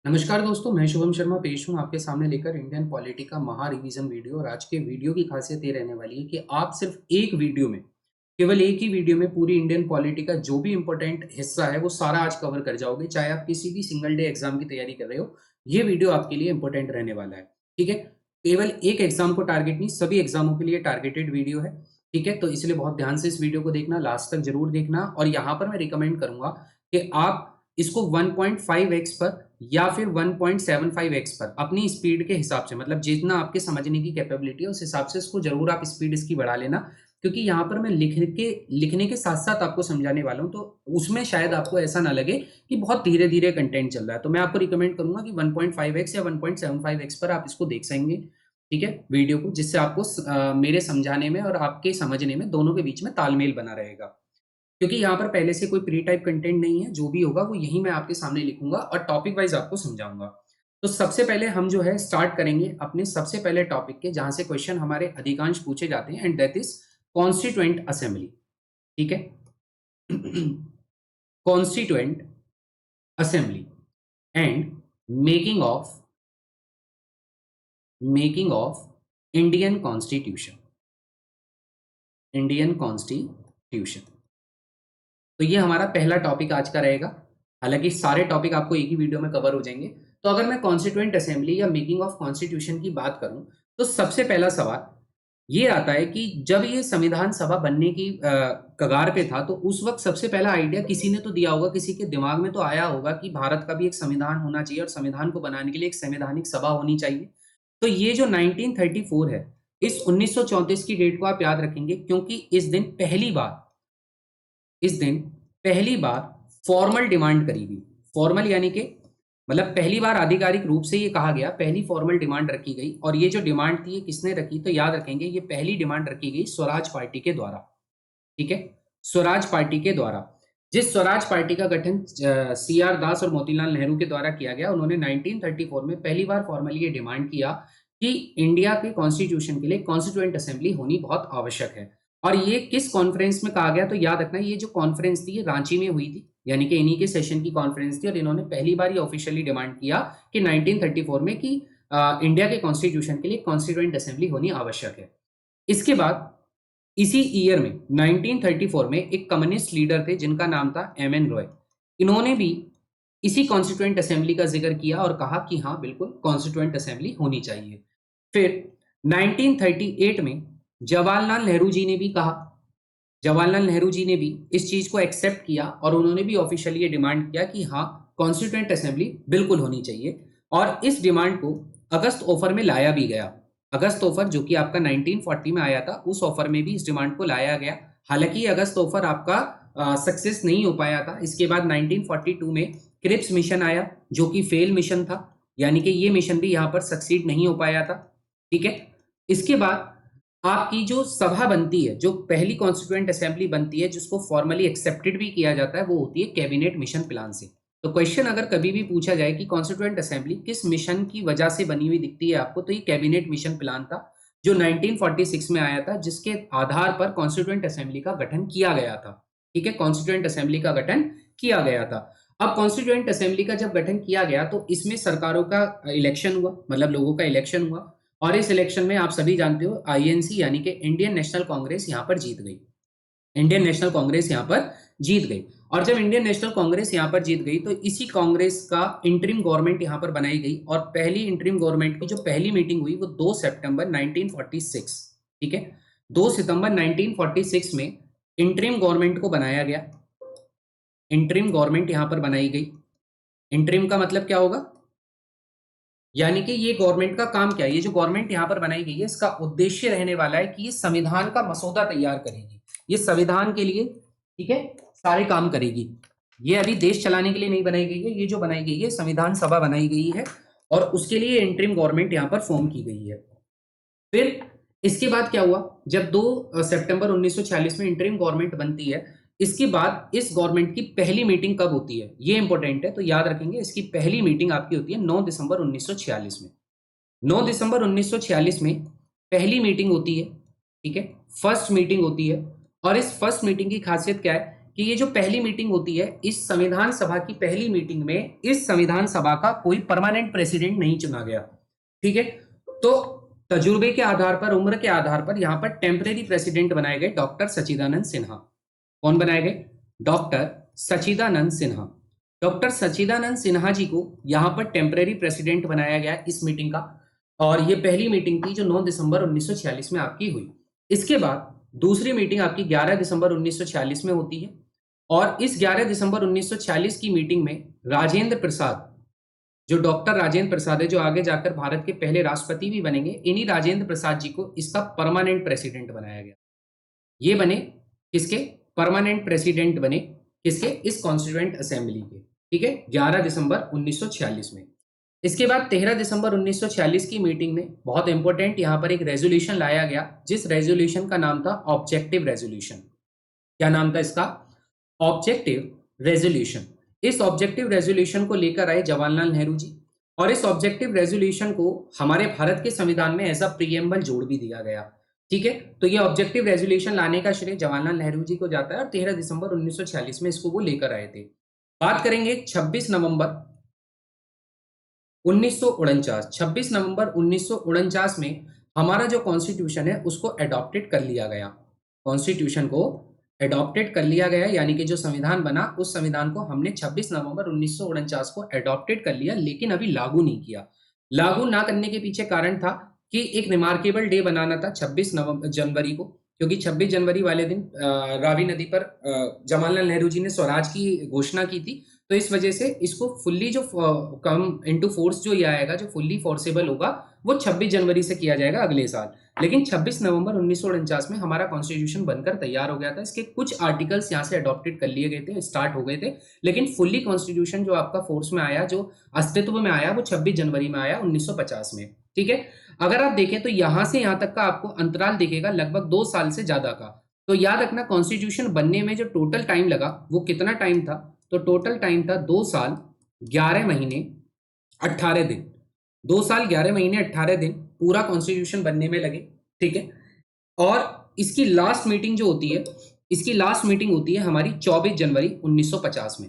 नमस्कार दोस्तों, मैं शुभम शर्मा पेश हूँ आपके सामने लेकर इंडियन पॉलिटी का महा रिवीजन वीडियो। और आज के वीडियो की खासियत ये रहने वाली है कि आप सिर्फ एक वीडियो में, केवल एक ही वीडियो में पूरी इंडियन पॉलिटी का जो भी इंपॉर्टेंट हिस्सा है वो सारा आज कवर कर जाओगे। चाहे आप किसी भी सिंगल डे एग्जाम की तैयारी कर रहे हो, ये वीडियो आपके लिए इंपॉर्टेंट रहने वाला है। ठीक है, केवल एक एग्जाम को टारगेट नहीं, सभी एग्जामों के लिए टारगेटेड वीडियो है। ठीक है, तो इसलिए बहुत ध्यान से इस वीडियो को देखना, लास्ट तक जरूर देखना। और यहाँ पर मैं रिकमेंड करूंगा कि आप इसको 1.5x पर या फिर 1.75x पर अपनी स्पीड के हिसाब से, मतलब जितना आपके समझने की कैपेबिलिटी है उस हिसाब से इसको जरूर आप स्पीड इसकी बढ़ा लेना। क्योंकि यहाँ पर मैं लिखने के साथ साथ आपको समझाने वाला हूँ, तो उसमें शायद आपको ऐसा ना लगे कि बहुत धीरे धीरे कंटेंट चल रहा है। तो मैं आपको रिकमेंड करूंगा कि 1.5x या 1.75x पर आप इसको देख सकेंगे। ठीक है, वीडियो को, जिससे आपको मेरे समझाने में और आपके समझने में दोनों के बीच में तालमेल बना रहेगा। क्योंकि यहाँ पर पहले से कोई प्री टाइप कंटेंट नहीं है, जो भी होगा वो यही मैं आपके सामने लिखूंगा और टॉपिक वाइज आपको समझाऊंगा। तो सबसे पहले हम जो है स्टार्ट करेंगे अपने सबसे पहले टॉपिक के, जहां से क्वेश्चन हमारे अधिकांश पूछे जाते हैं, and that is constituent assembly. ठीक है, constituent assembly and making of making of Indian constitution. Indian constitution, तो ये हमारा पहला टॉपिक आज का रहेगा। हालांकि सारे टॉपिक आपको एक ही वीडियो में कवर हो जाएंगे। तो अगर मैं कॉन्स्टिट्यूएंट असेंबली या मेकिंग ऑफ कॉन्स्टिट्यूशन की बात करूं, तो सबसे पहला सवाल ये आता है कि जब ये संविधान सभा बनने की कगार पे था, तो उस वक्त सबसे पहला आइडिया किसी ने तो दिया होगा, किसी के दिमाग में तो आया होगा कि भारत का भी एक संविधान होना चाहिए और संविधान को बनाने के लिए एक संवैधानिक सभा होनी चाहिए। तो ये जो 1934 है, इस 1934 की डेट को आप याद रखेंगे, क्योंकि इस दिन पहली बार फॉर्मल डिमांड करी गई। फॉर्मल यानी कि मतलब पहली बार आधिकारिक रूप से ये कहा गया, पहली फॉर्मल डिमांड रखी गई। और ये जो डिमांड थी ये किसने रखी, तो याद रखेंगे ये पहली डिमांड रखी गई स्वराज पार्टी के द्वारा। ठीक है, स्वराज पार्टी के द्वारा। जिस स्वराज पार्टी का गठन CR दास और मोतीलाल नेहरू के द्वारा किया गया, उन्होंने 1934 में पहली बार फॉर्मली ये डिमांड किया कि इंडिया के कॉन्स्टिट्यूशन के लिए कॉन्स्टिट्यूएंट असेंबली होनी बहुत आवश्यक है। और ये किस कॉन्फ्रेंस में कहा गया, तो याद रखना ये जो कॉन्फ्रेंस थी ये रांची में हुई थी, यानी कि इन्हीं के सेशन की कॉन्फ्रेंस थी। और इन्होंने पहली बार ये ऑफिशियली डिमांड किया कि 1934 में कि इंडिया के कॉन्स्टिट्यूशन के लिए कॉन्स्टिट्यूएंट असेंबली होनी आवश्यक है। इसके बाद इसी ईयर में 1934 में एक कम्युनिस्ट लीडर थे जिनका नाम था MN रॉय। इन्होंने भी इसी कॉन्स्टिट्यूएंट असेंबली का जिक्र किया और कहा कि हाँ बिल्कुल कॉन्स्टिट्यूएंट असेंबली होनी चाहिए। फिर 1938 में जवाहरलाल नेहरू जी ने भी कहा, जवाहरलाल नेहरू जी ने भी इस चीज को एक्सेप्ट किया और उन्होंने भी ऑफिशियली ये डिमांड किया कि हाँ कॉन्स्टिट्यूएंट असेंबली बिल्कुल होनी चाहिए। और इस डिमांड को अगस्त ऑफर में लाया भी गया। अगस्त ऑफर जो कि आपका 1940 में आया था, उस ऑफर में भी इस डिमांड को लाया गया। हालांकि अगस्त ऑफर आपका सक्सेस नहीं हो पाया था। इसके बाद 1942 में क्रिप्स मिशन आया, जो कि फेल मिशन था, यानी कि ये मिशन भी यहाँ पर सक्सीड नहीं हो पाया था। ठीक है, इसके बाद आपकी जो सभा बनती है, जो पहली कॉन्स्टिट्यूएंट असेंबली बनती है, जिसको फॉर्मली एक्सेप्टेड भी किया जाता है, वो होती है कैबिनेट मिशन प्लान से। तो क्वेश्चन अगर कभी भी पूछा जाए कि कॉन्स्टिट्यूएंट असेंबली किस मिशन की वजह से बनी हुई दिखती है आपको, तो ये कैबिनेट मिशन प्लान था जो 1946 में आया था, जिसके आधार पर कॉन्स्टिट्यूएंट असेंबली का गठन किया गया था। ठीक है, कॉन्स्टिट्यूएंट असेंबली का गठन किया गया था। अब कॉन्स्टिट्यूएंट असेंबली का जब गठन किया गया तो इसमें सरकारों का इलेक्शन हुआ, मतलब लोगों का इलेक्शन हुआ। और इस इलेक्शन में आप सभी जानते हो INC यानी कि इंडियन नेशनल कांग्रेस यहाँ पर जीत गई। इंडियन नेशनल कांग्रेस यहाँ पर जीत गई। और जब इंडियन नेशनल कांग्रेस यहाँ पर जीत गई तो इसी कांग्रेस का इंटरिम गवर्नमेंट यहाँ पर बनाई गई। और पहली इंटरिम गवर्नमेंट की जो पहली मीटिंग हुई वो 2 सितंबर 1946। ठीक है, 2 सितंबर 1946 में इंटरिम गवर्नमेंट को बनाया गया। इंटरिम गवर्नमेंट यहाँ पर बनाई गई। इंटरिम का मतलब क्या होगा, यानी कि ये गवर्नमेंट का काम क्या है, ये जो गवर्नमेंट यहाँ पर बनाई गई है इसका उद्देश्य रहने वाला है कि ये संविधान का मसौदा तैयार करेगी। ये संविधान के लिए, ठीक है, सारे काम करेगी। ये अभी देश चलाने के लिए नहीं बनाई गई है, ये जो बनाई गई है संविधान सभा बनाई गई है और उसके लिए इंटरिम गवर्नमेंट यहाँ पर फॉर्म की गई है। फिर इसके बाद क्या हुआ, जब 2 सितंबर 1946 में इंटरिम गवर्नमेंट बनती है, इसके बाद इस गवर्नमेंट की पहली मीटिंग कब होती है, ये इंपॉर्टेंट है, तो याद रखेंगे इसकी पहली मीटिंग आपकी होती है 9 दिसंबर 1946 में। 9 दिसंबर 1946 में पहली मीटिंग होती है। ठीक है, फर्स्ट मीटिंग होती है। और इस फर्स्ट मीटिंग की खासियत क्या है कि ये जो पहली मीटिंग होती है इस संविधान सभा की पहली मीटिंग में इस संविधान सभा का कोई परमानेंट प्रेसिडेंट नहीं चुना गया। ठीक है, तो तजुर्बे के आधार पर, उम्र के आधार पर यहां पर टेम्परेरी प्रेसिडेंट बनाए गए डॉक्टर सच्चिदानंद सिन्हा। कौन बनाए गए? डॉक्टर सच्चिदानंद सिन्हा। डॉक्टर सच्चिदानंद सिन्हा जी को यहां पर टेम्परेरी प्रेसिडेंट बनाया गया इस मीटिंग का, और ये पहली मीटिंग थी जो 9 दिसंबर 1946 में आपकी हुई। इसके बाद दूसरी मीटिंग आपकी 11 दिसंबर 1946 में होती है, और इस 11 दिसंबर 1946 की मीटिंग में राजेंद्र प्रसाद, जो डॉक्टर राजेंद्र प्रसाद है, जो आगे जाकर भारत के पहले राष्ट्रपति भी बनेंगे, इन्हीं राजेंद्र प्रसाद जी को इसका परमानेंट प्रेसिडेंट बनाया गया। ये बने किसके? परमानेंट प्रेसिडेंट बने किसके? इस कॉन्स्टिट्यूएंट असेंबली के। ठीक है, 11 दिसंबर 1946 में। इसके बाद 13 दिसंबर 1946 की मीटिंग में बहुत इंपॉर्टेंट यहां पर एक रेजोल्यूशन लाया गया, जिस रेजोल्यूशन का नाम था ऑब्जेक्टिव रेजोल्यूशन। क्या नाम था इसका? Objective resolution. इस ऑब्जेक्टिव रेजोल्यूशन को लेकर आए जवाहरलाल नेहरू जी, और इस ऑब्जेक्टिव रेजोल्यूशन को हमारे भारत के संविधान में एज अ प्रीएम्बल जोड़ भी दिया गया। ठीक है, तो ये ऑब्जेक्टिव रेजोल्यूशन लाने का श्रेय जवाहरलाल नेहरू जी को जाता है, और 13 दिसंबर 1946 में इसको वो लेकर आए थे। बात करेंगे 26 नवंबर 1949। 26 नवंबर 1949 में हमारा जो कॉन्स्टिट्यूशन है उसको अडॉप्टेड कर लिया गया। कॉन्स्टिट्यूशन को अडॉप्टेड कर लिया गया, यानी कि जो संविधान बना उस संविधान को हमने 26 नवंबर 1949 को अडॉप्टेड कर लिया, लेकिन अभी लागू नहीं किया। लागू ना करने के पीछे कारण था कि एक रिमार्केबल डे बनाना था 26 जनवरी को, क्योंकि 26 जनवरी वाले दिन रावी नदी पर जवाहरलाल नेहरू जी ने स्वराज की घोषणा की थी। तो इस वजह से इसको फुल्ली जो कम इनटू फोर्स जो ये आएगा, जो फुल्ली फोर्सेबल होगा, वो 26 जनवरी से किया जाएगा अगले साल। लेकिन 26 नवंबर 1949 में हमारा कॉन्स्टिट्यूशन बनकर तैयार हो गया था। इसके कुछ आर्टिकल्स यहाँ से अडॉप्टेड कर लिए गए थे, स्टार्ट हो गए थे, लेकिन फुल्ली कॉन्स्टिट्यूशन जो आपका फोर्स में आया, जो अस्तित्व में आया, वो 26 जनवरी में आया 1950 में। ठीक है, अगर आप देखें तो यहां से यहां तक का आपको अंतराल दिखेगा लगभग 2 साल से ज्यादा का। तो याद रखना, कॉन्स्टिट्यूशन बनने में जो टोटल टाइम लगा वो कितना टाइम था? तो टोटल टाइम था 2 साल 11 महीने 18 दिन। 2 साल 11 महीने 18 दिन पूरा कॉन्स्टिट्यूशन बनने में लगे। ठीक है, और इसकी लास्ट मीटिंग जो होती है, इसकी लास्ट मीटिंग होती है हमारी 24 जनवरी 1950 में।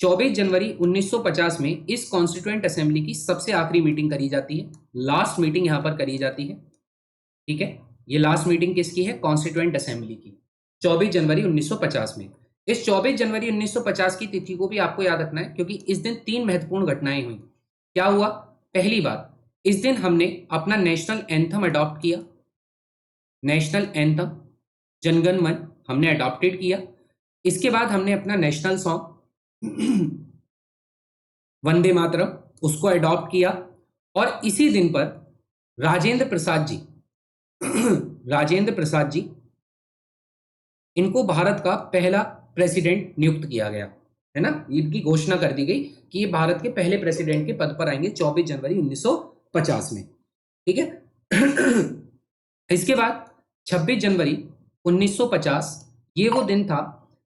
24 जनवरी 1950 में इस कॉन्स्टिट्यूएंट असेंबली की सबसे आखिरी मीटिंग करी जाती है, लास्ट मीटिंग यहां पर करी जाती है। ठीक है, ये लास्ट मीटिंग किसकी है? कॉन्स्टिट्यूएंट असेंबली की, 24 जनवरी 1950 में। इस 24 जनवरी 1950 की तिथि को भी आपको याद रखना है, क्योंकि इस दिन 3 महत्वपूर्ण घटनाएं हुई। क्या हुआ? पहली बात, इस दिन हमने अपना नेशनल एंथम अडॉप्ट किया। नेशनल एंथम जनगण मन हमने अडॉप्टेड किया। इसके बाद हमने अपना नेशनल सॉन्ग वंदे मातरम उसको अडॉप्ट किया, और इसी दिन पर राजेंद्र प्रसाद जी राजेंद्र प्रसाद जी, इनको भारत का पहला प्रेसिडेंट नियुक्त किया गया, है ना। इनकी घोषणा कर दी गई कि ये भारत के पहले प्रेसिडेंट के पद पर आएंगे 24 जनवरी 1950 में। ठीक है इसके बाद 26 जनवरी 1950 ये वो दिन था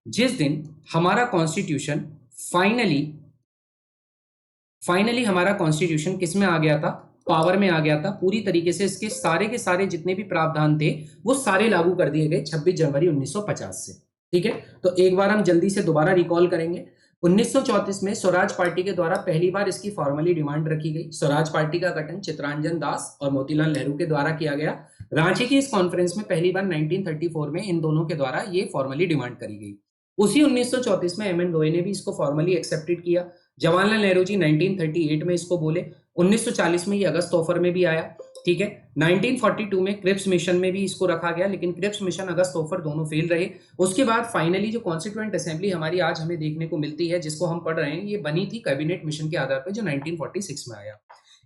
जिस दिन हमारा कॉन्स्टिट्यूशन फाइनली हमारा कॉन्स्टिट्यूशन किस में आ गया था? पावर में आ गया था। पूरी तरीके से इसके सारे के सारे जितने भी प्रावधान थे वो सारे लागू कर दिए गए 26 जनवरी 1950 से। ठीक है, तो एक बार हम जल्दी से दोबारा रिकॉल करेंगे। 1934 में स्वराज पार्टी के द्वारा पहली बार इसकी फॉर्मली डिमांड रखी गई। स्वराज पार्टी का गठन चित्तरंजन दास और मोतीलाल नेहरू के द्वारा किया गया। रांची की इस कॉन्फ्रेंस में पहली बार 1934 में इन दोनों के द्वारा ये फॉर्मली डिमांड करी गई। उसी 1934 में एम एन रॉय ने भी इसको फॉर्मली एक्सेप्टेड किया। जवाहरलाल नेहरू जी 1938 में इसको बोले। 1940 में ये अगस्त ऑफर में भी आया। ठीक है, 1942 में क्रिप्स मिशन में भी इसको रखा गया, लेकिन क्रिप्स मिशन अगस्त ऑफर दोनों फेल रहे। उसके बाद फाइनली जो कॉन्स्टिट्यूएंट असेंबली हमारी आज हमें देखने को मिलती है, जिसको हम पढ़ रहे हैं, ये बनी थी कैबिनेट मिशन के आधार पर, जो 1946 में आया।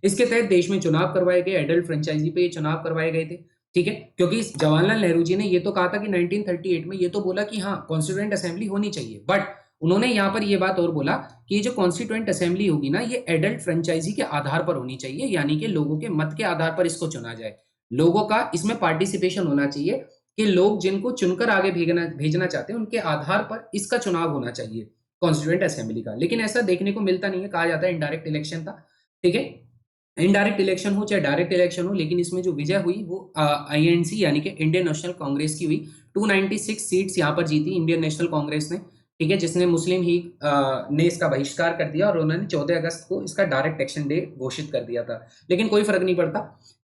इसके तहत देश में चुनाव करवाए गए, एडल्ट फ्रेंचाइजी पे ये चुनाव करवाए गए थे। ठीक है, क्योंकि जवाहरलाल नेहरू जी ने ये तो कहा था कि 1938 में ये तो बोला कि हाँ कॉन्स्टिट्यूएंट असेंबली होनी चाहिए, बट उन्होंने यहाँ पर ये बात और बोला कि ये जो कॉन्स्टिट्यूएंट असेंबली होगी ना, ये एडल्ट फ्रेंचाइजी के आधार पर होनी चाहिए, यानी कि लोगों के मत के आधार पर इसको चुना जाए। लोगों का इसमें पार्टिसिपेशन होना चाहिए कि लोग जिनको चुनकर आगे भेजना चाहते हैं उनके आधार पर इसका चुनाव होना चाहिए कॉन्स्टिट्यूएंट असेंबली का। लेकिन ऐसा देखने को मिलता नहीं है, कहा जाता है इनडायरेक्ट इलेक्शन था। ठीक है, इनडायरेक्ट इलेक्शन हो चाहे डायरेक्ट इलेक्शन हो, लेकिन इसमें जो विजय हुई वो INC यानी कि इंडियन नेशनल कांग्रेस की हुई। 296 सीट्स यहाँ पर जीती इंडियन नेशनल कांग्रेस ने। ठीक है, जिसने मुस्लिम लीग ने इसका बहिष्कार कर दिया और उन्होंने 14 अगस्त को इसका डायरेक्ट एक्शन डे घोषित कर दिया था, लेकिन कोई फर्क नहीं पड़ता।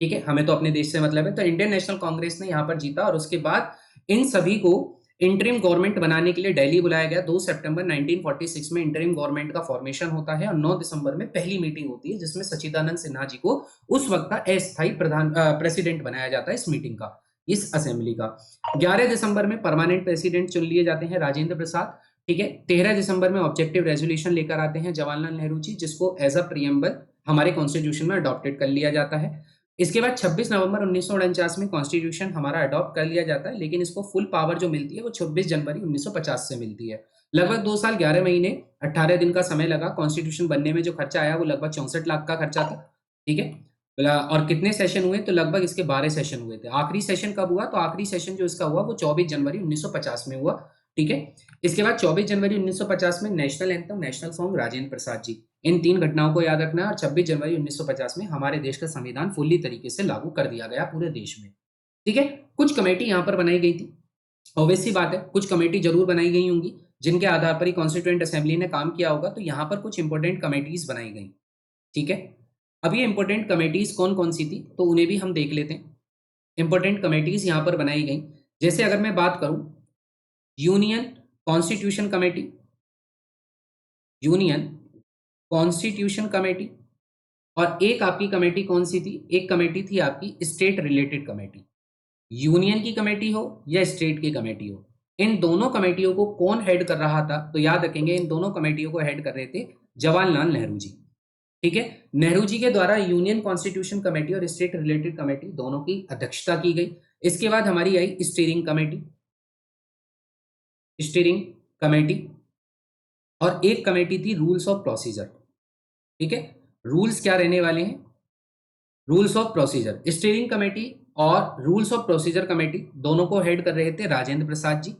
ठीक है, हमें तो अपने देश से मतलब है। तो इंडियन नेशनल कांग्रेस ने यहाँ पर जीता और उसके बाद इन सभी को इंटरिम गवर्नमेंट बनाने के लिए दिल्ली बुलाया गया। 2 सितंबर 1946 में इंटरिम गवर्नमेंट का फॉर्मेशन होता है और 9 दिसंबर में पहली मीटिंग होती है जिसमें सच्चिदानंद सिन्हा जी को उस वक्त का अस्थायी प्रेसिडेंट बनाया जाता है इस मीटिंग का, इस असेंबली का। 11 दिसंबर में परमानेंट प्रेसिडेंट चुन लिए जाते हैं राजेंद्र प्रसाद। ठीक है, 13 दिसंबर में ऑब्जेक्टिव रेजोल्यूशन लेकर आते हैं जवाहरलाल नेहरू जी, जिसको एज अ प्रीएम्बल हमारे कॉन्स्टिट्यूशन में अडॉप्टेड कर लिया जाता है। इसके बाद 26 नवंबर 1949 में कॉन्स्टिट्यूशन हमारा अडॉप्ट कर लिया जाता है, लेकिन इसको फुल पावर जो मिलती है वो 26 जनवरी 1950 से मिलती है। लगभग 2 साल 11 महीने 18 दिन का समय लगा। कॉन्स्टिट्यूशन बनने में जो खर्चा आया वो लगभग 64 लाख का खर्चा था। ठीक है, और कितने सेशन हुए? तो लगभग इसके 12 सेशन हुए थे। आखिरी सेशन कब हुआ? तो आखिरी सेशन जो इसका हुआ वो 24 जनवरी 1950 में हुआ। ठीक है, इसके बाद 24 जनवरी 1950 में national anthem, national song Rajendra Prasad ji, इन 3 घटनाओं को याद रखना है। और 26 जनवरी 1950 में हमारे देश का संविधान फुल्ली तरीके से लागू कर दिया गया पूरे देश में। ठीक है, कुछ कमेटी यहाँ पर बनाई गई थी। ऑब्वियस सी बात है, कुछ कमेटी जरूर बनाई गई होंगी जिनके आधार पर ही कॉन्स्टिट्यूएंट असेंबली ने काम किया होगा। तो यहाँ पर कुछ इंपॉर्टेंट कमेटीज बनाई गई। ठीक है, अब ये इंपॉर्टेंट कमेटीज कौन कौन सी थी तो उन्हें भी हम देख लेते हैं। इंपॉर्टेंट कमेटीज यहाँ पर बनाई गई, जैसे अगर मैं बात करूं union constitution committee, union constitution committee, और एक आपकी कमेटी कौन सी थी? एक कमेटी थी आपकी स्टेट रिलेटेड कमेटी। यूनियन की कमेटी हो या स्टेट की कमेटी हो, इन दोनों कमेटियों को कौन हेड कर रहा था? तो याद रखेंगे इन दोनों कमेटियों को हेड कर रहे थे जवाहरलाल नेहरू जी। ठीक है, नेहरू जी के द्वारा यूनियन कॉन्स्टिट्यूशन कमेटी और स्टेट रिलेटेड कमेटी दोनों की अध्यक्षता की गई। इसके बाद हमारी आई स्टीयरिंग कमेटी, स्टीयरिंग कमेटी, और एक कमेटी थी रूल्स ऑफ प्रोसीजर। ठीक है, रूल्स क्या रहने वाले हैं? Rules of procedure. Steering committee और रूल्स ऑफ प्रोसीजर कमेटी दोनों को हेड कर रहे थे राजेंद्र प्रसाद जी,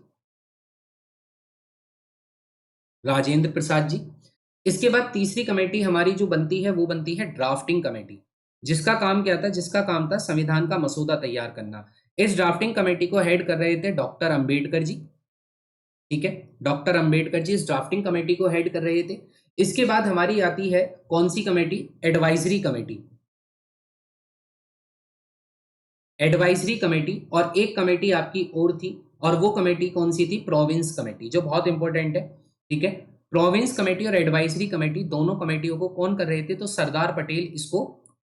राजेंद्र प्रसाद जी। इसके बाद तीसरी कमेटी हमारी जो बनती है वो बनती है ड्राफ्टिंग कमेटी, जिसका काम क्या था? जिसका काम था संविधान का मसौदा तैयार करना। इस ड्राफ्टिंग कमेटी को हेड कर रहे थे डॉक्टर अंबेडकर जी। ठीक है, डॉक्टर अंबेडकर जी इस ड्राफ्टिंग कमेटी को हेड कर रहे थे। इसके बाद हमारी आती है कौन सी committee? Advisory committee, advisory committee. और एक कमेटी आपकी और थी, और वो कमेटी कौन सी थी? प्रोविंस कमेटी, जो बहुत इंपॉर्टेंट है। ठीक है, प्रोविंस कमेटी और एडवाइजरी कमेटी दोनों कमेटियों को कौन कर रहे थे? तो सरदार पटेल इसको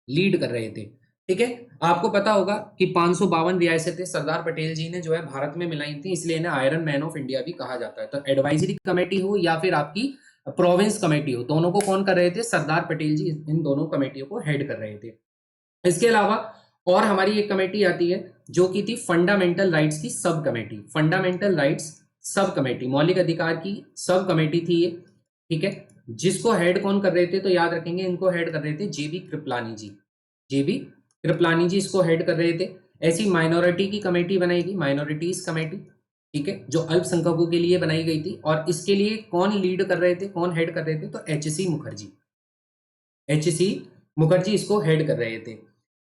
लीड कर रहे थे। ठीक है, आपको पता होगा कि 552 रियासतें सरदार पटेल जी ने जो है भारत में मिलाई थी, इसलिए इन्हें आयरन मैन ऑफ इंडिया भी कहा जाता है। तो एडवाइजरी कमेटी हो या फिर आपकी प्रोविंस कमेटी हो, दोनों को कौन कर रहे थे? सरदार पटेल जी इन दोनों कमेटियों को हेड कर रहे थे। इसके अलावा और हमारी एक कमेटी आती है जो कि थी फंडामेंटल राइट्स की sub committee, fundamental rights sub committee, मौलिक अधिकार की सब कमेटी थी ये। ठीक है, जिसको हेड कौन कर रहे थे? तो याद रखेंगे इनको हेड कर रहे थे जेबी कृपलानी जी, जेबी कृपलानी जी इसको हेड कर रहे थे। ऐसी माइनॉरिटी की कमेटी बनाई, माइनॉरिटीज कमेटी। ठीक है, जो अल्पसंख्यकों के लिए बनाई गई थी, और इसके लिए कौन लीड कर रहे थे, कौन हेड कर रहे थे? तो एच.सी. मुखर्जी, एच.सी. मुखर्जी इसको हेड कर रहे थे।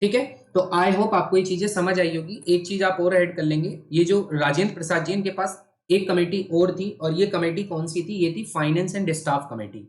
ठीक है, तो आई होप आपको ये चीजें समझ आई होगी। एक चीज आप और ऐड कर लेंगे, ये जो राजेंद्र प्रसाद जी, इनके पास एक कमेटी और थी, और ये कमेटी कौन सी थी? ये थी फाइनेंस एंड स्टाफ कमेटी।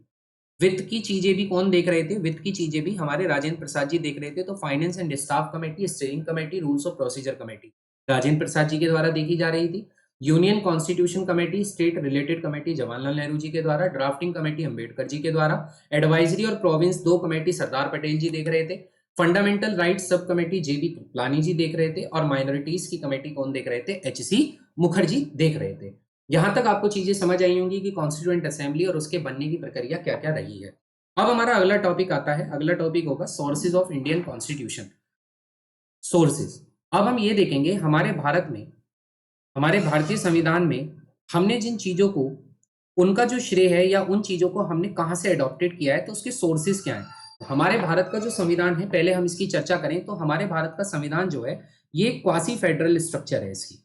वित्त की चीजें भी कौन देख रहे थे? वित्त की चीजें भी हमारे राजेंद्र प्रसाद जी देख रहे थे। तो finance and staff committee, steering committee, rules of procedure committee Rajendra Prasad ji के द्वारा देखी जा रही थी। Union constitution committee, state related committee Jawaharlal Nehru ji के द्वारा, ड्राफ्टिंग कमेटी अंबेडकर जी के द्वारा, एडवाइजरी और प्रोविंस दो कमेटी सरदार पटेल जी देख रहे थे, फंडामेंटल राइट्स सब कमेटी जेबी कृपलानी जी देख रहे थे, और माइनॉरिटीज की कमेटी कौन देख रहे थे? एच.सी. मुखर्जी देख रहे थे। यहां तक आपको चीजें समझ आई होंगी कि कॉन्स्टिट्यूएंट असेंबली और उसके बनने की प्रक्रिया क्या क्या रही है। अब हमारा अगला टॉपिक आता है, अगला टॉपिक होगा sources of Indian constitution, sources. अब हम ये देखेंगे हमारे भारत में, हमारे भारतीय संविधान में हमने जिन चीजों को, उनका जो श्रेय है या उन चीजों को हमने कहां से अडॉप्टेड किया है, तो उसके सोर्सेज क्या है। हमारे भारत का जो संविधान है, पहले हम इसकी चर्चा करें तो हमारे भारत का संविधान जो है ये क्वासी फेडरल स्ट्रक्चर है इसकी।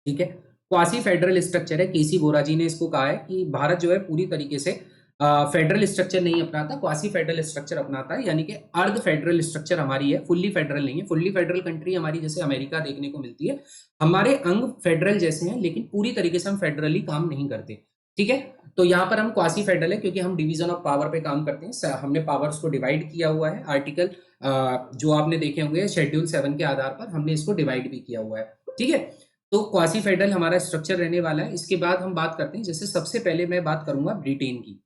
ठीक है, क्वासी फेडरल स्ट्रक्चर है। केसी बोरा जी ने इसको कहा है कि भारत जो है पूरी तरीके से फेडरल स्ट्रक्चर नहीं अपनाता, क्वासी फेडरल स्ट्रक्चर अपनाता है, यानी कि अर्ध फेडरल स्ट्रक्चर हमारी है, फुल्ली फेडरल नहीं है। फुल्ली फेडरल कंट्री हमारी जैसे अमेरिका देखने को मिलती है, हमारे अंग फेडरल जैसे हैं, लेकिन पूरी तरीके से हम फेडरली काम नहीं करते। ठीक है। तो यहाँ पर हम क्वासी फेडरल है क्योंकि हम डिवीजन ऑफ पावर पे काम करते हैं, हमने पावर्स को डिवाइड किया हुआ है आर्टिकल जो आपने देखे होंगे शेड्यूल 7 के आधार पर हमने इसको डिवाइड भी किया हुआ है। ठीक है, तो क्वासी फेडरल हमारा स्ट्रक्चर रहने वाला है। इसके बाद हम बात करते हैं, जैसे सबसे पहले मैं बात करूंगा ब्रिटेन की।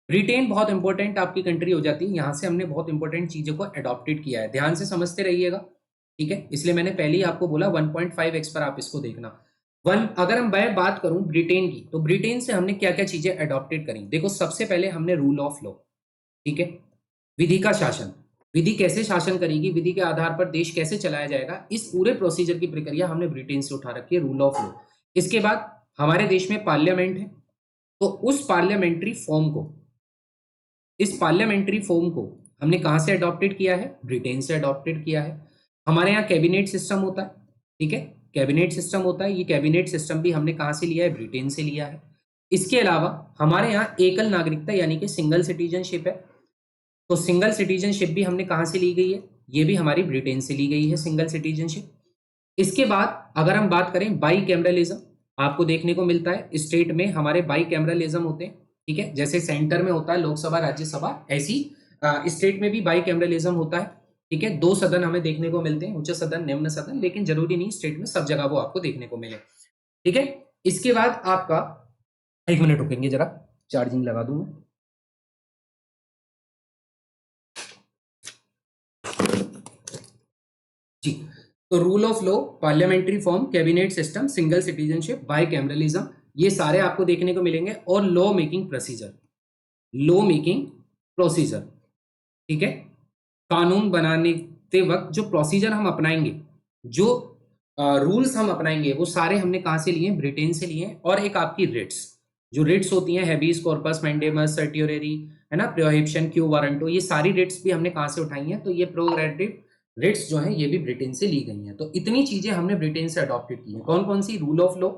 ब्रिटेन बहुत इंपॉर्टेंट आपकी कंट्री हो जाती है, यहाँ से हमने बहुत इंपॉर्टेंट चीजों को अडॉप्टेड किया है, ध्यान से समझते रहिएगा। ठीक है, इसलिए मैंने पहले ही आपको बोला 1.5x पर आप इसको देखना। अगर हम मैं बात करूं ब्रिटेन की, तो ब्रिटेन से हमने क्या क्या चीजें अडॉप्टेड करी। देखो, सबसे पहले हमने रूल ऑफ लॉ, ठीक है, विधि का शासन, विधि कैसे शासन करेगी, विधि के आधार पर देश कैसे चलाया जाएगा, इस पूरे प्रोसीजर की प्रक्रिया हमने ब्रिटेन से उठा रखी है, रूल ऑफ लॉ। इसके बाद हमारे देश में पार्लियामेंट है, तो उस पार्लियामेंट्री फॉर्म को, इस पार्लियामेंट्री फॉर्म को हमने कहां से अडॉप्टेड किया है, ब्रिटेन से अडॉप्टेड किया है। हमारे यहाँ कैबिनेट सिस्टम होता है, ठीक है, कैबिनेट सिस्टम होता है, ये कैबिनेट सिस्टम भी हमने कहां से लिया है, ब्रिटेन से लिया है। इसके अलावा हमारे यहाँ एकल नागरिकता यानी कि सिंगल सिटीजनशिप है, तो सिंगल सिटीजनशिप भी हमने कहां से ली गई है, ये भी हमारी ब्रिटेन से ली गई है सिंगल सिटीजनशिप। इसके बाद अगर हम बात करें बाई कैमरलिज्म, आपको देखने को मिलता है स्टेट में हमारे बाई कैमरलिज्म होते हैं, ठीक है, जैसे सेंटर में होता है लोकसभा राज्यसभा, ऐसी स्टेट में भी बाई कैमरलिज्म होता है। ठीक है, 2 सदन हमें देखने को मिलते हैं, उच्च सदन निम्न सदन, लेकिन जरूरी नहीं स्टेट में सब जगह वो आपको देखने को मिले। ठीक है, इसके बाद आपका 1 मिनट रुकेंगे जरा, चार्जिंग लगा दूं मैं। जी, तो rule of law, parliamentary form, cabinet system, single citizenship, by cameralism, ये सारे आपको देखने को मिलेंगे। और law making procedure, law making procedure, ठीक है, कानून बनाने के वक्त जो प्रोसीजर हम अपनाएंगे, जो रूल्स हम अपनाएंगे, वो सारे हमने कहां से लिए, ब्रिटेन से लिए। और एक आपकी रिट्स, जो रिट्स होती हैं, हैबीज कॉर्पस, मैंडेमस, सर्टियोरेरी, है ना, प्रोहिबिशन, क्यू वारंटो, ये सारी रिट्स भी हमने कहां से उठाई हैं, तो ये प्रोग्रेटिव रिट्स जो हैं ये भी ब्रिटेन से ली गई हैं। तो इतनी चीजें हमने ब्रिटेन से अडॉप्टेड की हैं। कौन कौन सी, rule of law,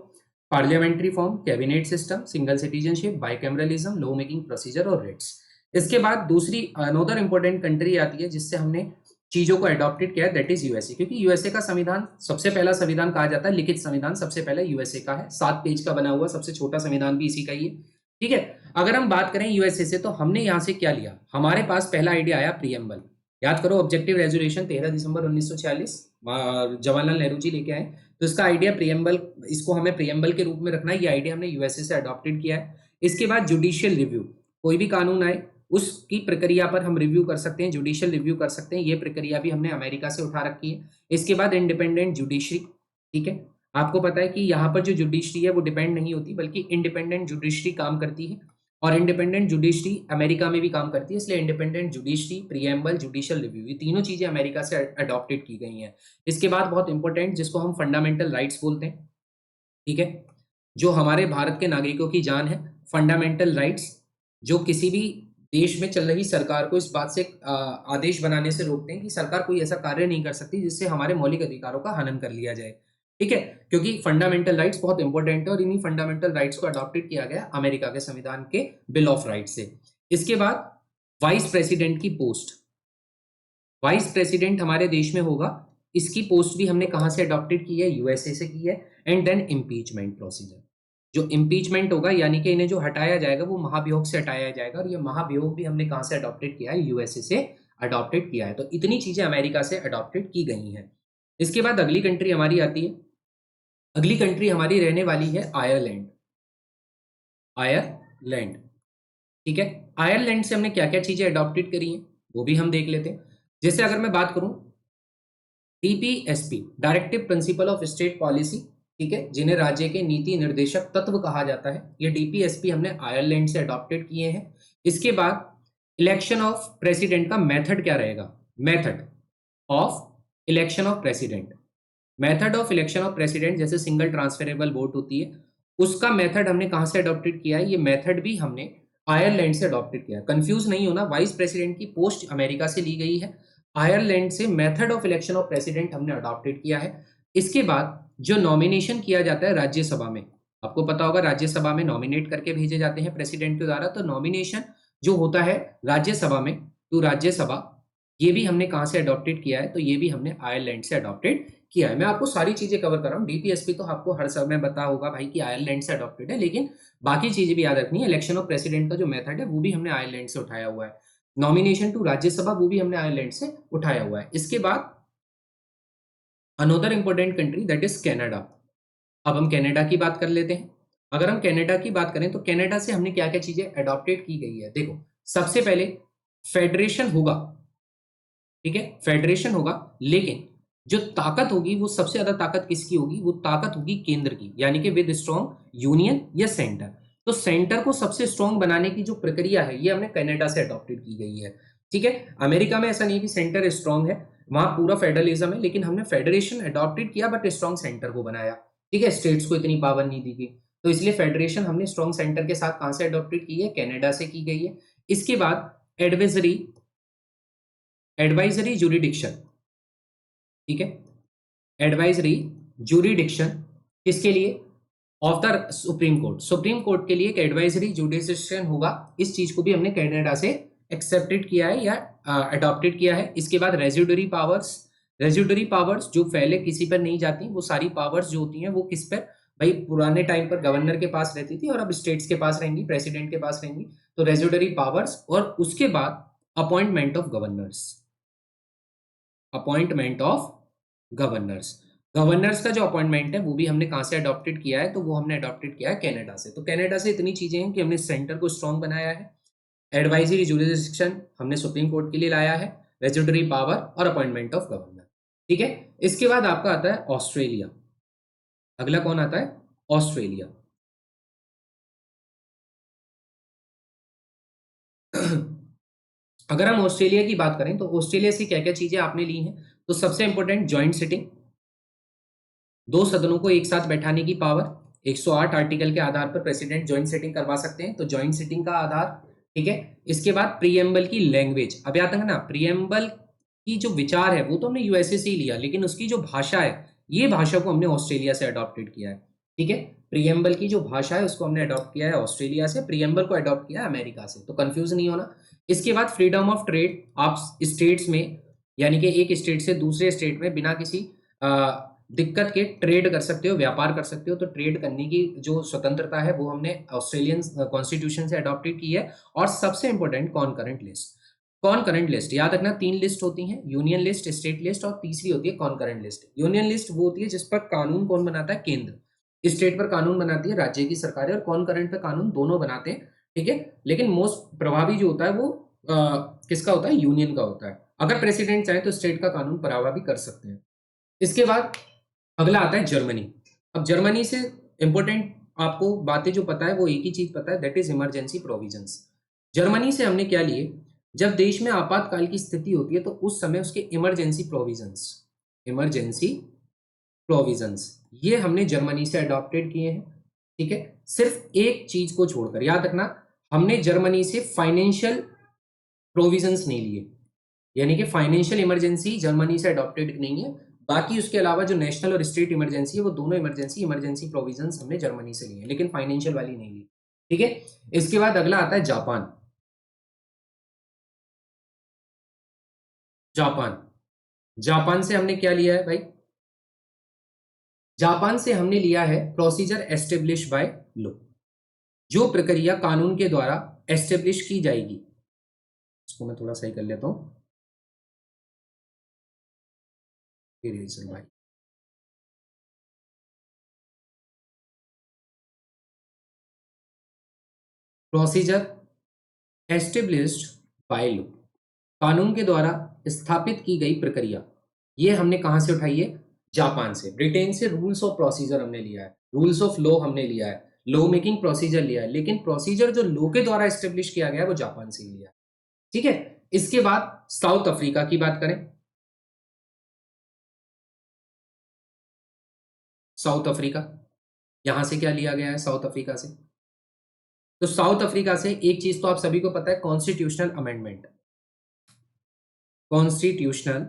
parliamentary form, cabinet system, single citizenship, bicameralism, law making procedure और रिट्स। इसके बाद दूसरी अनदर इंपॉर्टेंट कंट्री आती है जिससे हमने चीजों को अडॉप्टेड किया है, दैट इज यूएसए। क्योंकि यूएसए का संविधान सबसे पहला संविधान कहा जाता है, लिखित संविधान सबसे पहले यूएसए का है, 7 पेज का बना हुआ, सबसे छोटा संविधान भी इसी का ही है। ठीक है, अगर हम बात करें यूएसए से, तो हमने यहां से क्या लिया, हमारे पास पहला आइडिया आया प्रियम्बल। याद करो, ऑब्जेक्टिव रेजोल्यूशन 13 दिसंबर 1946 जवाहरलाल नेहरू जी लेके आए, तो इसका आइडिया प्रियम्बल, इसको हमें प्रियम्बल के रूप में रखना है, ये आइडिया हमने यूएसए से अडॉप्टेड किया है। इसके बाद जुडिशियल रिव्यू, कोई भी कानून आए उसकी प्रक्रिया पर हम रिव्यू कर सकते हैं, जुडिशियल रिव्यू कर सकते हैं, ये प्रक्रिया भी हमने अमेरिका से उठा रखी है। इसके बाद इंडिपेंडेंट जुडिशरी, ठीक है, आपको पता है कि यहाँ पर जो जुडिशरी है वो डिपेंड नहीं होती, बल्कि इंडिपेंडेंट जुडिशरी काम करती है, और इंडिपेंडेंट जुडिशरी अमेरिका में भी काम करती है, इसलिए independent judiciary, preamble, judicial review, ये तीनों चीजें अमेरिका से अडॉप्टेड की गई हैं। इसके बाद बहुत इंपॉर्टेंट, जिसको हम फंडामेंटल राइट्स बोलते हैं, ठीक है, जो हमारे भारत के नागरिकों की जान है, फंडामेंटल राइट्स, जो किसी भी देश में चल रही सरकार को इस बात से आदेश बनाने से रोकते हैं कि सरकार कोई ऐसा कार्य नहीं कर सकती जिससे हमारे मौलिक अधिकारों का हनन कर लिया जाए। ठीक है, क्योंकि फंडामेंटल राइट्स बहुत इंपॉर्टेंट है, और इन्हीं फंडामेंटल राइट्स को अडॉप्टेड किया गया अमेरिका के संविधान के बिल ऑफ राइट्स से। इसके बाद वाइस प्रेसिडेंट की पोस्ट, वाइस प्रेसिडेंट हमारे देश में होगा, इसकी पोस्ट भी हमने कहां से अडॉप्टेड की है, यूएसए से की है। एंड देन इम्पीचमेंट प्रोसीजर, जो इम्पीचमेंट होगा यानी कि इन्हें जो हटाया जाएगा वो महाभियोग से हटाया जाएगा, और ये महाभियोग भी हमने कहां से अडॉप्टेड किया है, यूएसए से अडॉप्टेड किया है। तो इतनी चीजें अमेरिका से अडॉप्टेड की गई हैं। इसके बाद अगली कंट्री हमारी आती है, अगली कंट्री हमारी रहने वाली है आयरलैंड, आयरलैंड, ठीक है। आयरलैंड से हमने क्या क्या चीजें अडॉप्टेड करी हैं वो भी हम देख लेते हैं। जैसे अगर मैं बात करूं DPSP, directive principle of state policy, ठीक है, जिन्हें राज्य के नीति निर्देशक तत्व कहा जाता है, ये डीपीएसपी हमने आयरलैंड से अडॉप्टेड किए हैं। इसके बाद इलेक्शन ऑफ प्रेसिडेंट का मेथड क्या रहेगा, method of election of president, method of election of president, जैसे सिंगल ट्रांसफरेबल वोट होती है, उसका मेथड हमने कहां से अडॉप्टेड किया है, ये मेथड भी हमने आयरलैंड से अडॉप्टेड किया है। कंफ्यूज नहीं होना, वाइस प्रेसिडेंट की पोस्ट अमेरिका से ली गई है, आयरलैंड से method of election of president हमने अडॉप्टेड किया है। इसके बाद जो नॉमिनेशन किया जाता है राज्यसभा में, आपको पता होगा राज्यसभा में नॉमिनेट करके भेजे जाते हैं प्रेसिडेंट के द्वारा, तो नॉमिनेशन जो होता है राज्यसभा में, तो राज्यसभा, ये भी हमने कहां से अडॉप्टेड किया है, तो ये भी हमने आयरलैंड से अडॉप्टेड किया है। मैं आपको सारी चीजें कवर कर रहा हूँ। डीपीएसपी तो आपको हर समय पता होगा भाई कि आयरलैंड से अडॉप्टेड है, लेकिन बाकी चीजें भी याद रखनी है। इलेक्शन ऑफ प्रेसिडेंट का जो मेथड है वो भी हमने आयरलैंड से उठाया हुआ है। नॉमिनेशन टू राज्यसभा वो भी हमने आयरलैंड से उठाया हुआ है। इसके बाद another important country that is Canada. अब हम कनाडा की बात कर लेते हैं। अगर हम कनाडा की बात करें तो कनाडा से हमने क्या क्या चीजें अडॉप्टेड की गई है। देखो, सबसे पहले फेडरेशन होगा, ठीक है, फेडरेशन होगा, लेकिन जो ताकत होगी वो सबसे ज्यादा ताकत किसकी होगी, वो ताकत होगी केंद्र की, यानी कि विद स्ट्रॉन्ग यूनियन या सेंटर। तो सेंटर को सबसे स्ट्रॉन्ग बनाने की जो प्रक्रिया है ये हमने कनाडा से अडॉप्टेड की गई है, ठीक है। अमेरिका में ऐसा नहीं कि सेंटर स्ट्रॉन्ग है, वहां पूरा फेडरलिज्म है, लेकिन हमने फेडरेशन अडॉप्टेड किया बट स्ट्रॉन्ग सेंटर को बनाया, ठीक है। स्टेट्स को इतनी पावर नहीं दी गई, तो इसलिए फेडरेशन हमने स्ट्रॉन्ग सेंटर के साथ कहां से अडॉप्टेड की है, कनाडा से की गई है। इसके बाद एडवाइजरी एडवाइजरी जुरिडिक्शन, ठीक है, एडवाइजरी जुरिडिक्शन किसके लिए, of the supreme court. Supreme court के लिए एक एडवाइजरी जुडिशियन होगा। इस चीज को भी हमने कनाडा से एक्सेप्टेड किया है या अडॉप्टेड किया है। इसके बाद रेजिडरी पावर्स, रेजिडरी पावर्स जो पहले किसी पर नहीं जाती, वो सारी पावर्स जो होती हैं वो किस पर, भाई पुराने टाइम पर गवर्नर के पास रहती थी और अब स्टेट्स के पास रहेंगी, प्रेसिडेंट के पास रहेंगी। तो रेजिडरी पावर्स, और उसके बाद appointment of governors, appointment of governors. Governors का जो अपॉइंटमेंट है वो भी हमने कहां से अडॉप्टेड किया है, तो वो हमने अडॉप्टेड किया है कनाडा से। तो कनाडा से इतनी चीजें हैं कि हमने सेंटर को स्ट्रॉन्ग बनाया है, एडवाइजरी जुरिडिक्शन हमने सुप्रीम कोर्ट के लिए लाया है, रेजिडरी पावर और अपॉइंटमेंट ऑफ गवर्नर, ठीक है। इसके बाद आपका आता है ऑस्ट्रेलिया। अगला कौन आता है, ऑस्ट्रेलिया। अगर हम ऑस्ट्रेलिया की बात करें तो ऑस्ट्रेलिया से क्या क्या चीजें आपने ली हैं, तो सबसे इंपॉर्टेंट ज्वाइंट सिटिंग, दो सदनों को एक साथ बैठाने की पावर, 108 आर्टिकल के आधार पर प्रेसिडेंट ज्वाइंट सिटिंग करवा सकते हैं, तो ज्वाइंट सिटिंग का आधार, ठीक है। इसके बाद प्रीएम्बल की लैंग्वेज, अब याद रखना प्रीएम्बल की जो विचार है वो तो हमने यूएसए से ही लिया, लेकिन उसकी जो भाषा है ये भाषा को हमने ऑस्ट्रेलिया से अडॉप्टेड किया है, ठीक है। प्रीएम्बल की जो भाषा है उसको हमने अडॉप्ट किया है ऑस्ट्रेलिया से, प्रीएम्बल को अडॉप्ट किया है अमेरिका से, तो कंफ्यूज नहीं होना। इसके बाद फ्रीडम ऑफ ट्रेड, आप स्टेट्स में, यानी कि एक स्टेट से दूसरे स्टेट में बिना किसी दिक्कत के ट्रेड कर सकते हो, व्यापार कर सकते हो। तो ट्रेड करने की जो स्वतंत्रता है वो हमने ऑस्ट्रेलियन कॉन्स्टिट्यूशन से अडॉप्टेड की है। और सबसे इंपॉर्टेंट कॉनकरेंट लिस्ट, कॉनकरेंट लिस्ट याद रखना, 3 लिस्ट होती हैं, यूनियन लिस्ट, स्टेट लिस्ट और तीसरी होती है कॉनकरेंट लिस्ट। यूनियन लिस्ट वो होती है जिस पर कानून कौन बनाता है, केंद्र। स्टेट पर कानून बनाती है राज्य की सरकार, और कॉनकरेंट पर कानून दोनों बनाते हैं, ठीक है। लेकिन मोस्ट प्रभावी जो होता है वो किसका होता है, यूनियन का होता है। अगर प्रेसिडेंट चाहे तो स्टेट का कानून प्रभावी कर सकते हैं। इसके बाद अगला आता है जर्मनी। अब जर्मनी से इंपॉर्टेंट आपको बातें जो पता है वो एक ही चीज पता है, that is emergency provisions. Germany से हमने क्या लिए, जब देश में आपातकाल की स्थिति होती है तो उस समय उसके इमरजेंसी प्रोविजंस, इमरजेंसी प्रोविजंस ये हमने जर्मनी से अडॉप्टेड किए हैं, ठीक है। सिर्फ एक चीज को छोड़कर याद रखना, हमने जर्मनी से फाइनेंशियल प्रोविजंस नहीं लिए, यानी कि फाइनेंशियल इमरजेंसी जर्मनी से अडॉप्टेड नहीं है। बाकी उसके अलावा जो नेशनल और स्टेट इमरजेंसी है वो दोनों इमरजेंसी प्रोविजंस हमने जर्मनी से लिए, लेकिन फाइनेंशियल वाली नहीं ली, ठीक है। इसके बाद अगला आता है जापान। जापान, जापान से हमने क्या लिया है भाई, जापान से हमने लिया है प्रोसीजर एस्टेब्लिश बाय लॉ, जो प्रक्रिया कानून के द्वारा एस्टेब्लिश की जाएगी। इसको मैं थोड़ा सही कर लेता हूं भाई। प्रोसीजर एस्टेब्लिश्ड बाय लॉ, कानून के द्वारा स्थापित की गई प्रक्रिया, ये हमने कहां से उठाई है, जापान से। ब्रिटेन से रूल्स ऑफ प्रोसीजर हमने लिया है, रूल्स ऑफ लॉ हमने लिया है, लॉ मेकिंग प्रोसीजर लिया है, लेकिन प्रोसीजर जो लॉ के द्वारा एस्टेब्लिश किया गया है वो जापान से ही लिया है, ठीक है। इसके बाद साउथ अफ्रीका की बात करें, साउथ अफ्रीका, यहां से क्या लिया गया है साउथ अफ्रीका से, तो साउथ अफ्रीका से एक चीज तो आप सभी को पता है, कॉन्स्टिट्यूशनल अमेंडमेंट, कॉन्स्टिट्यूशनल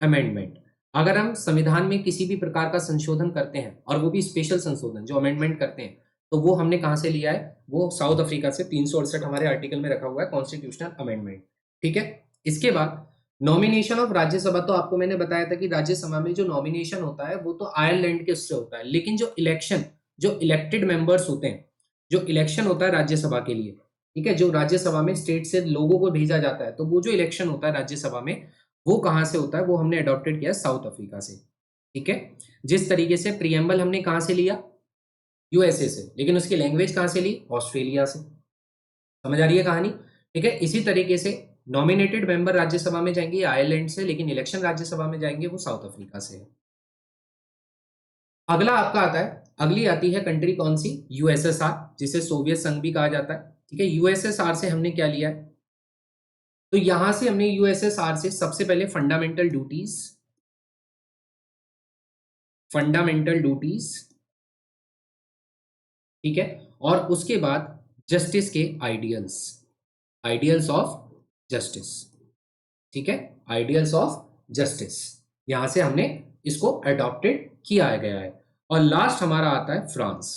अमेंडमेंट। अगर हम संविधान में किसी भी प्रकार का संशोधन करते हैं और वो भी स्पेशल संशोधन जो अमेंडमेंट करते हैं, तो वो हमने कहां से लिया है, वो साउथ अफ्रीका से। 368 हमारे आर्टिकल में रखा हुआ है कॉन्स्टिट्यूशनल अमेंडमेंट, ठीक है। इसके बाद नॉमिनेशन ऑफ राज्यसभा, तो आपको मैंने बताया था कि राज्यसभा में जो नॉमिनेशन होता है वो तो आयरलैंड के उससे होता है, लेकिन जो इलेक्शन, जो इलेक्टेड मेंबर्स होते हैं, जो इलेक्शन होता है राज्यसभा के लिए, ठीक है, जो राज्यसभा में स्टेट से लोगों को भेजा जाता है, तो वो जो इलेक्शन होता है राज्यसभा में, वो कहाँ से होता है, वो हमने अडॉप्टेड किया साउथ अफ्रीका से। ठीक है, जिस तरीके से प्रियम्बल हमने कहाँ से लिया, यूएसए से, लेकिन उसकी लैंग्वेज कहाँ से ली, ऑस्ट्रेलिया से। समझ आ रही है कहानी? ठीक है, इसी तरीके से नॉमिनेटेड मेंबर राज्यसभा में जाएंगे आयरलैंड से, लेकिन इलेक्शन राज्यसभा में जाएंगे वो साउथ अफ्रीका से है। अगला आपका आता है, अगली आती है कंट्री कौन सी, यूएसएसआर, जिसे सोवियत संघ भी कहा जाता है। ठीक है, यूएसएसआर से हमने क्या लिया है, तो यहां से हमने यूएसएसआर से सबसे पहले फंडामेंटल ड्यूटीज, फंडामेंटल ड्यूटीज, ठीक है, और उसके बाद जस्टिस के आइडियल्स, आइडियल्स ऑफ जस्टिस। ठीक है, आइडियल्स ऑफ जस्टिस, यहां से हमने इसको अडॉप्टेड किया गया है। और लास्ट हमारा आता है फ्रांस,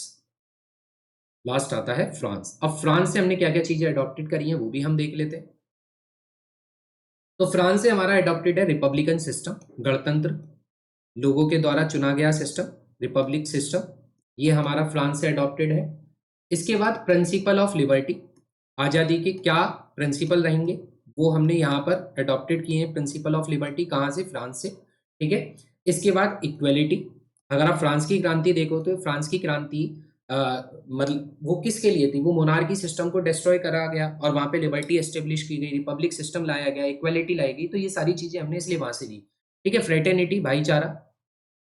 लास्ट आता है फ्रांस। अब फ्रांस से हमने क्या क्या चीजें अडॉप्टेड करी हैं वो भी हम देख लेते हैं। तो फ्रांस से हमारा अडॉप्टेड है रिपब्लिकन सिस्टम, गणतंत्र, लोगों के द्वारा चुना गया सिस्टम, रिपब्लिक सिस्टम, ये हमारा फ्रांस से अडॉप्टेड है। इसके बाद प्रिंसिपल ऑफ लिबर्टी, आज़ादी के क्या प्रिंसिपल रहेंगे वो हमने यहाँ पर अडॉप्टेड किए हैं, प्रिंसिपल ऑफ लिबर्टी, कहाँ से, फ्रांस से। ठीक है, इसके बाद इक्वलिटी, अगर आप फ्रांस की क्रांति देखो तो फ्रांस की क्रांति मतलब वो किसके लिए थी, वो मोनार्की सिस्टम को डिस्ट्रॉय करा गया और वहाँ पे लिबर्टी एस्टेब्लिश की गई, रिपब्लिक सिस्टम लाया गया, इक्वलिटी लाई गई, तो ये सारी चीजें हमने इसलिए वहां से ली। ठीक है, फ्रेटर्निटी, भाईचारा,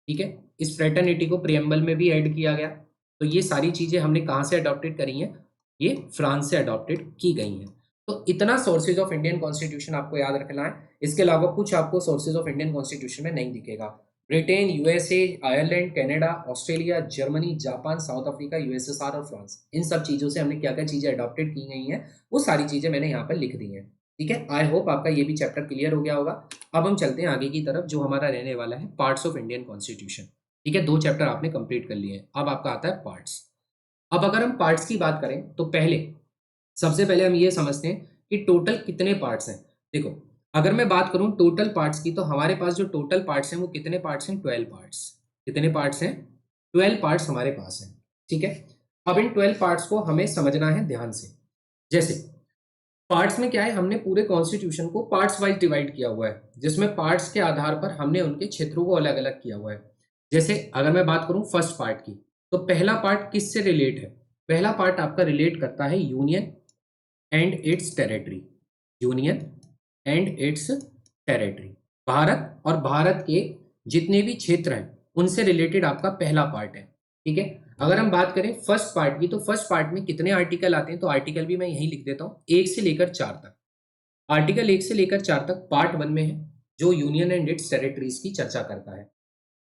ठीक है, इस फ्रेटर्निटी को प्रियम्बल में भी ऐड किया गया। तो ये सारी चीजें हमने कहाँ से अडॉप्टेड करी हैं, ये फ्रांस से अडॉप्टेड की गई हैं। तो इतना सोर्सेज ऑफ इंडियन कॉन्स्टिट्यूशन आपको याद रखना है। इसके अलावा कुछ आपको सोर्सेज ऑफ इंडियन कॉन्स्टिट्यूशन में नहीं दिखेगा। Britain, USA, Ireland, Canada, Australia, Germany, Japan, south Africa, USSR और फ्रांस, इन सब चीजों से हमने क्या क्या चीजें अडॉप्टेड की गई हैं वो सारी चीजें मैंने यहाँ पर लिख दी हैं। ठीक है, आई होप आपका ये भी चैप्टर क्लियर हो गया होगा। अब हम चलते हैं आगे की तरफ, जो हमारा रहने वाला है पार्ट्स ऑफ इंडियन कॉन्स्टिट्यूशन। ठीक है, 2 चैप्टर आपने कंप्लीट कर लिए हैं, अब आपका आता है पार्ट्स। अब अगर हम पार्ट्स की बात करें तो पहले, सबसे पहले हम ये समझते हैं कि टोटल कितने पार्ट्स हैं। देखो, अगर मैं बात करूं टोटल पार्ट्स की, तो हमारे पास जो टोटल पार्ट्स हैं वो कितने पार्ट्स हैं, 12 पार्ट्स। कितने पार्ट्स हैं, 12 पार्ट्स हमारे पास हैं। ठीक है, अब इन 12 पार्ट्स को हमें समझना है ध्यान से। जैसे पार्ट्स में क्या है, हमने पूरे कॉन्स्टिट्यूशन को पार्ट्स वाइज डिवाइड किया हुआ है, जिसमें पार्ट्स के आधार पर हमने उनके क्षेत्रों को अलग अलग किया हुआ है। जैसे अगर मैं बात करूं फर्स्ट पार्ट की, तो पहला पार्ट किससे रिलेट है, पहला पार्ट आपका रिलेट करता है union and it's territory, union and it's territory, Bharat और भारत के जितने भी क्षेत्र हैं उनसे रिलेटेड आपका पहला पार्ट है। ठीक है, अगर हम बात करें फर्स्ट पार्ट की, तो फर्स्ट पार्ट में कितने आर्टिकल आते हैं, तो आर्टिकल भी मैं यही लिख देता हूं, 1 से लेकर 4 तक। आर्टिकल 1 से लेकर 4 तक पार्ट 1 में है, जो यूनियन एंड इट्स टेरिटरीज की चर्चा करता है।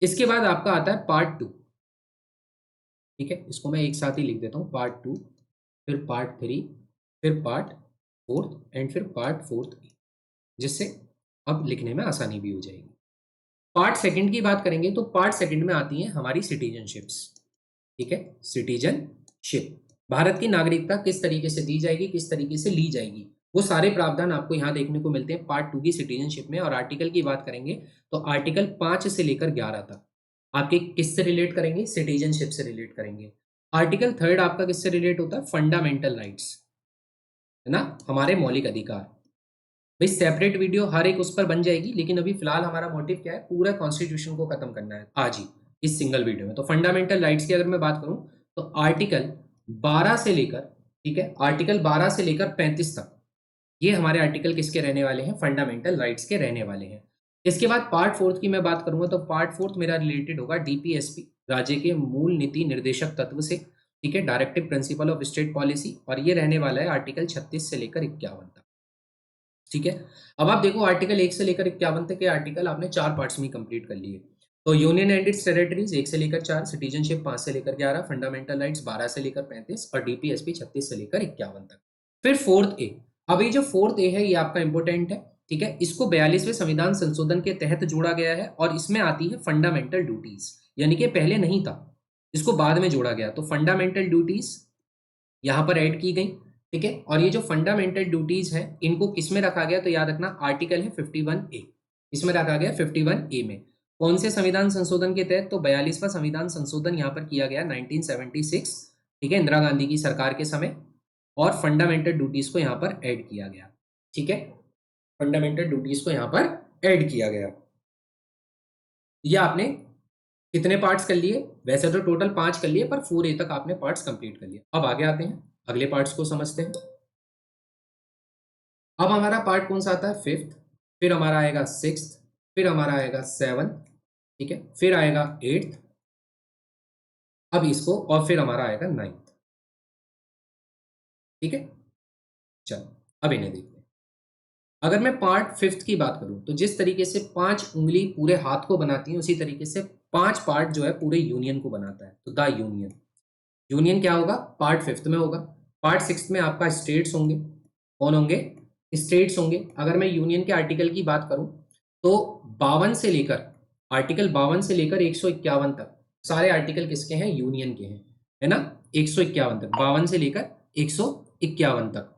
इसके बाद आपका आता है पार्ट 2। ठीक है, इसको मैं एक साथ ही लिख देता हूँ, पार्ट 2, फिर पार्ट 3, फिर पार्ट 4 एंड फिर पार्ट 4, जिससे अब लिखने में आसानी भी हो जाएगी। पार्ट सेकंड की बात करेंगे तो पार्ट सेकंड में आती हैं हमारी सिटीजनशिप्स। ठीक है, सिटीजनशिप, भारत की नागरिकता किस तरीके से दी जाएगी, किस तरीके से ली जाएगी, वो सारे प्रावधान आपको यहाँ देखने को मिलते हैं पार्ट 2 की सिटीजनशिप में। और आर्टिकल की बात करेंगे तो आर्टिकल 5 से लेकर 11 तक आपके किससे रिलेट करेंगे, सिटीजनशिप से रिलेट करेंगे। आर्टिकल 3 आपका किससे रिलेट होता है, फंडामेंटल राइट्स, है ना, हमारे मौलिक अधिकार। भाई सेपरेट वीडियो हर एक उस पर बन जाएगी, लेकिन अभी फिलहाल हमारा मोटिव क्या है, पूरा कॉन्स्टिट्यूशन को खत्म करना है आज ही इस सिंगल वीडियो में। तो फंडामेंटल राइट्स की अगर मैं बात करूं तो आर्टिकल 12 से लेकर, ठीक है, आर्टिकल 12 से लेकर 35 तक, ये हमारे आर्टिकल किसके रहने वाले हैं, फंडामेंटल राइट्स के रहने वाले हैं। इसके बाद पार्ट 4 की मैं बात करूंगा तो पार्ट 4 मेरा रिलेटेड होगा डीपीएसपी, राज्य के मूल नीति निर्देशक तत्व से। ठीक है, directive principle of state policy, और ये रहने वाला है आर्टिकल 36 से लेकर 51 तक। ठीक है, अब आप देखो आर्टिकल 1 से लेकर 51 तक के आर्टिकल आपने 4 पार्ट्स में कंप्लीट कर लिए। तो यूनियन एंड इट्स टेरिटरीज 1 से लेकर 4, सिटीजनशिप 5 से लेकर 11, फंडामेंटल राइट्स 12 से लेकर 35 और डीपीएसपी 36 से लेकर 51 तक। फिर 4th ए, अब ये जो 4th ए है ये आपका इंपोर्टेंट है। ठीक है, इसको 42वें संविधान संशोधन के तहत जोड़ा गया है और इसमें आती है फंडामेंटल ड्यूटीज, यानी कि पहले नहीं था, इसको बाद में जोड़ा गया। तो फंडामेंटल ड्यूटीज यहां पर ऐड की गई। ठीक है। और ये जो फंडामेंटल ड्यूटीज है इनको किस में रखा गया, तो याद रखना आर्टिकल है 51A, इसमें रखा गया 51A में। कौन से संविधान संशोधन के तहत, तो 42वां संविधान संशोधन यहाँ पर किया गया 1976, ठीक है, इंदिरा गांधी की सरकार के समय। और फंडामेंटल ड्यूटीज को यहाँ पर ऐड किया गया, ठीक है, फंडामेंटल ड्यूटीज को यहाँ पर ऐड किया गया। ये आपने कितने पार्ट्स कर लिए, वैसे तो टोटल 5 कर लिए, पर 4A तक आपने पार्ट्स कंप्लीट कर लिए। अब आगे आते हैं, अगले पार्ट्स को समझते हैं। अब हमारा पार्ट कौन सा आता है, 5th, फिर हमारा आएगा 6th, फिर हमारा आएगा 7th, ठीक है, फिर आएगा 8th, अब इसको, और फिर हमारा आएगा 9th, ठीक है। चलो अब इन्हें देखते हैं। अगर मैं पार्ट 5th की बात करूं, तो जिस तरीके से 5 उंगली पूरे हाथ को बनाती है, उसी तरीके से 5 पार्ट जो है पूरे यूनियन को बनाता है। तो द यूनियन, यूनियन क्या होगा, पार्ट 5th में होगा। पार्ट 6th में आपका स्टेट्स होंगे, कौन होंगे, स्टेट्स होंगे। अगर मैं यूनियन के आर्टिकल की बात करूं, तो 52 से लेकर, आर्टिकल 52 से लेकर 151 तक सारे आर्टिकल किसके हैं, यूनियन के हैं, है ना। 151 तक, 52 से लेकर 151 तक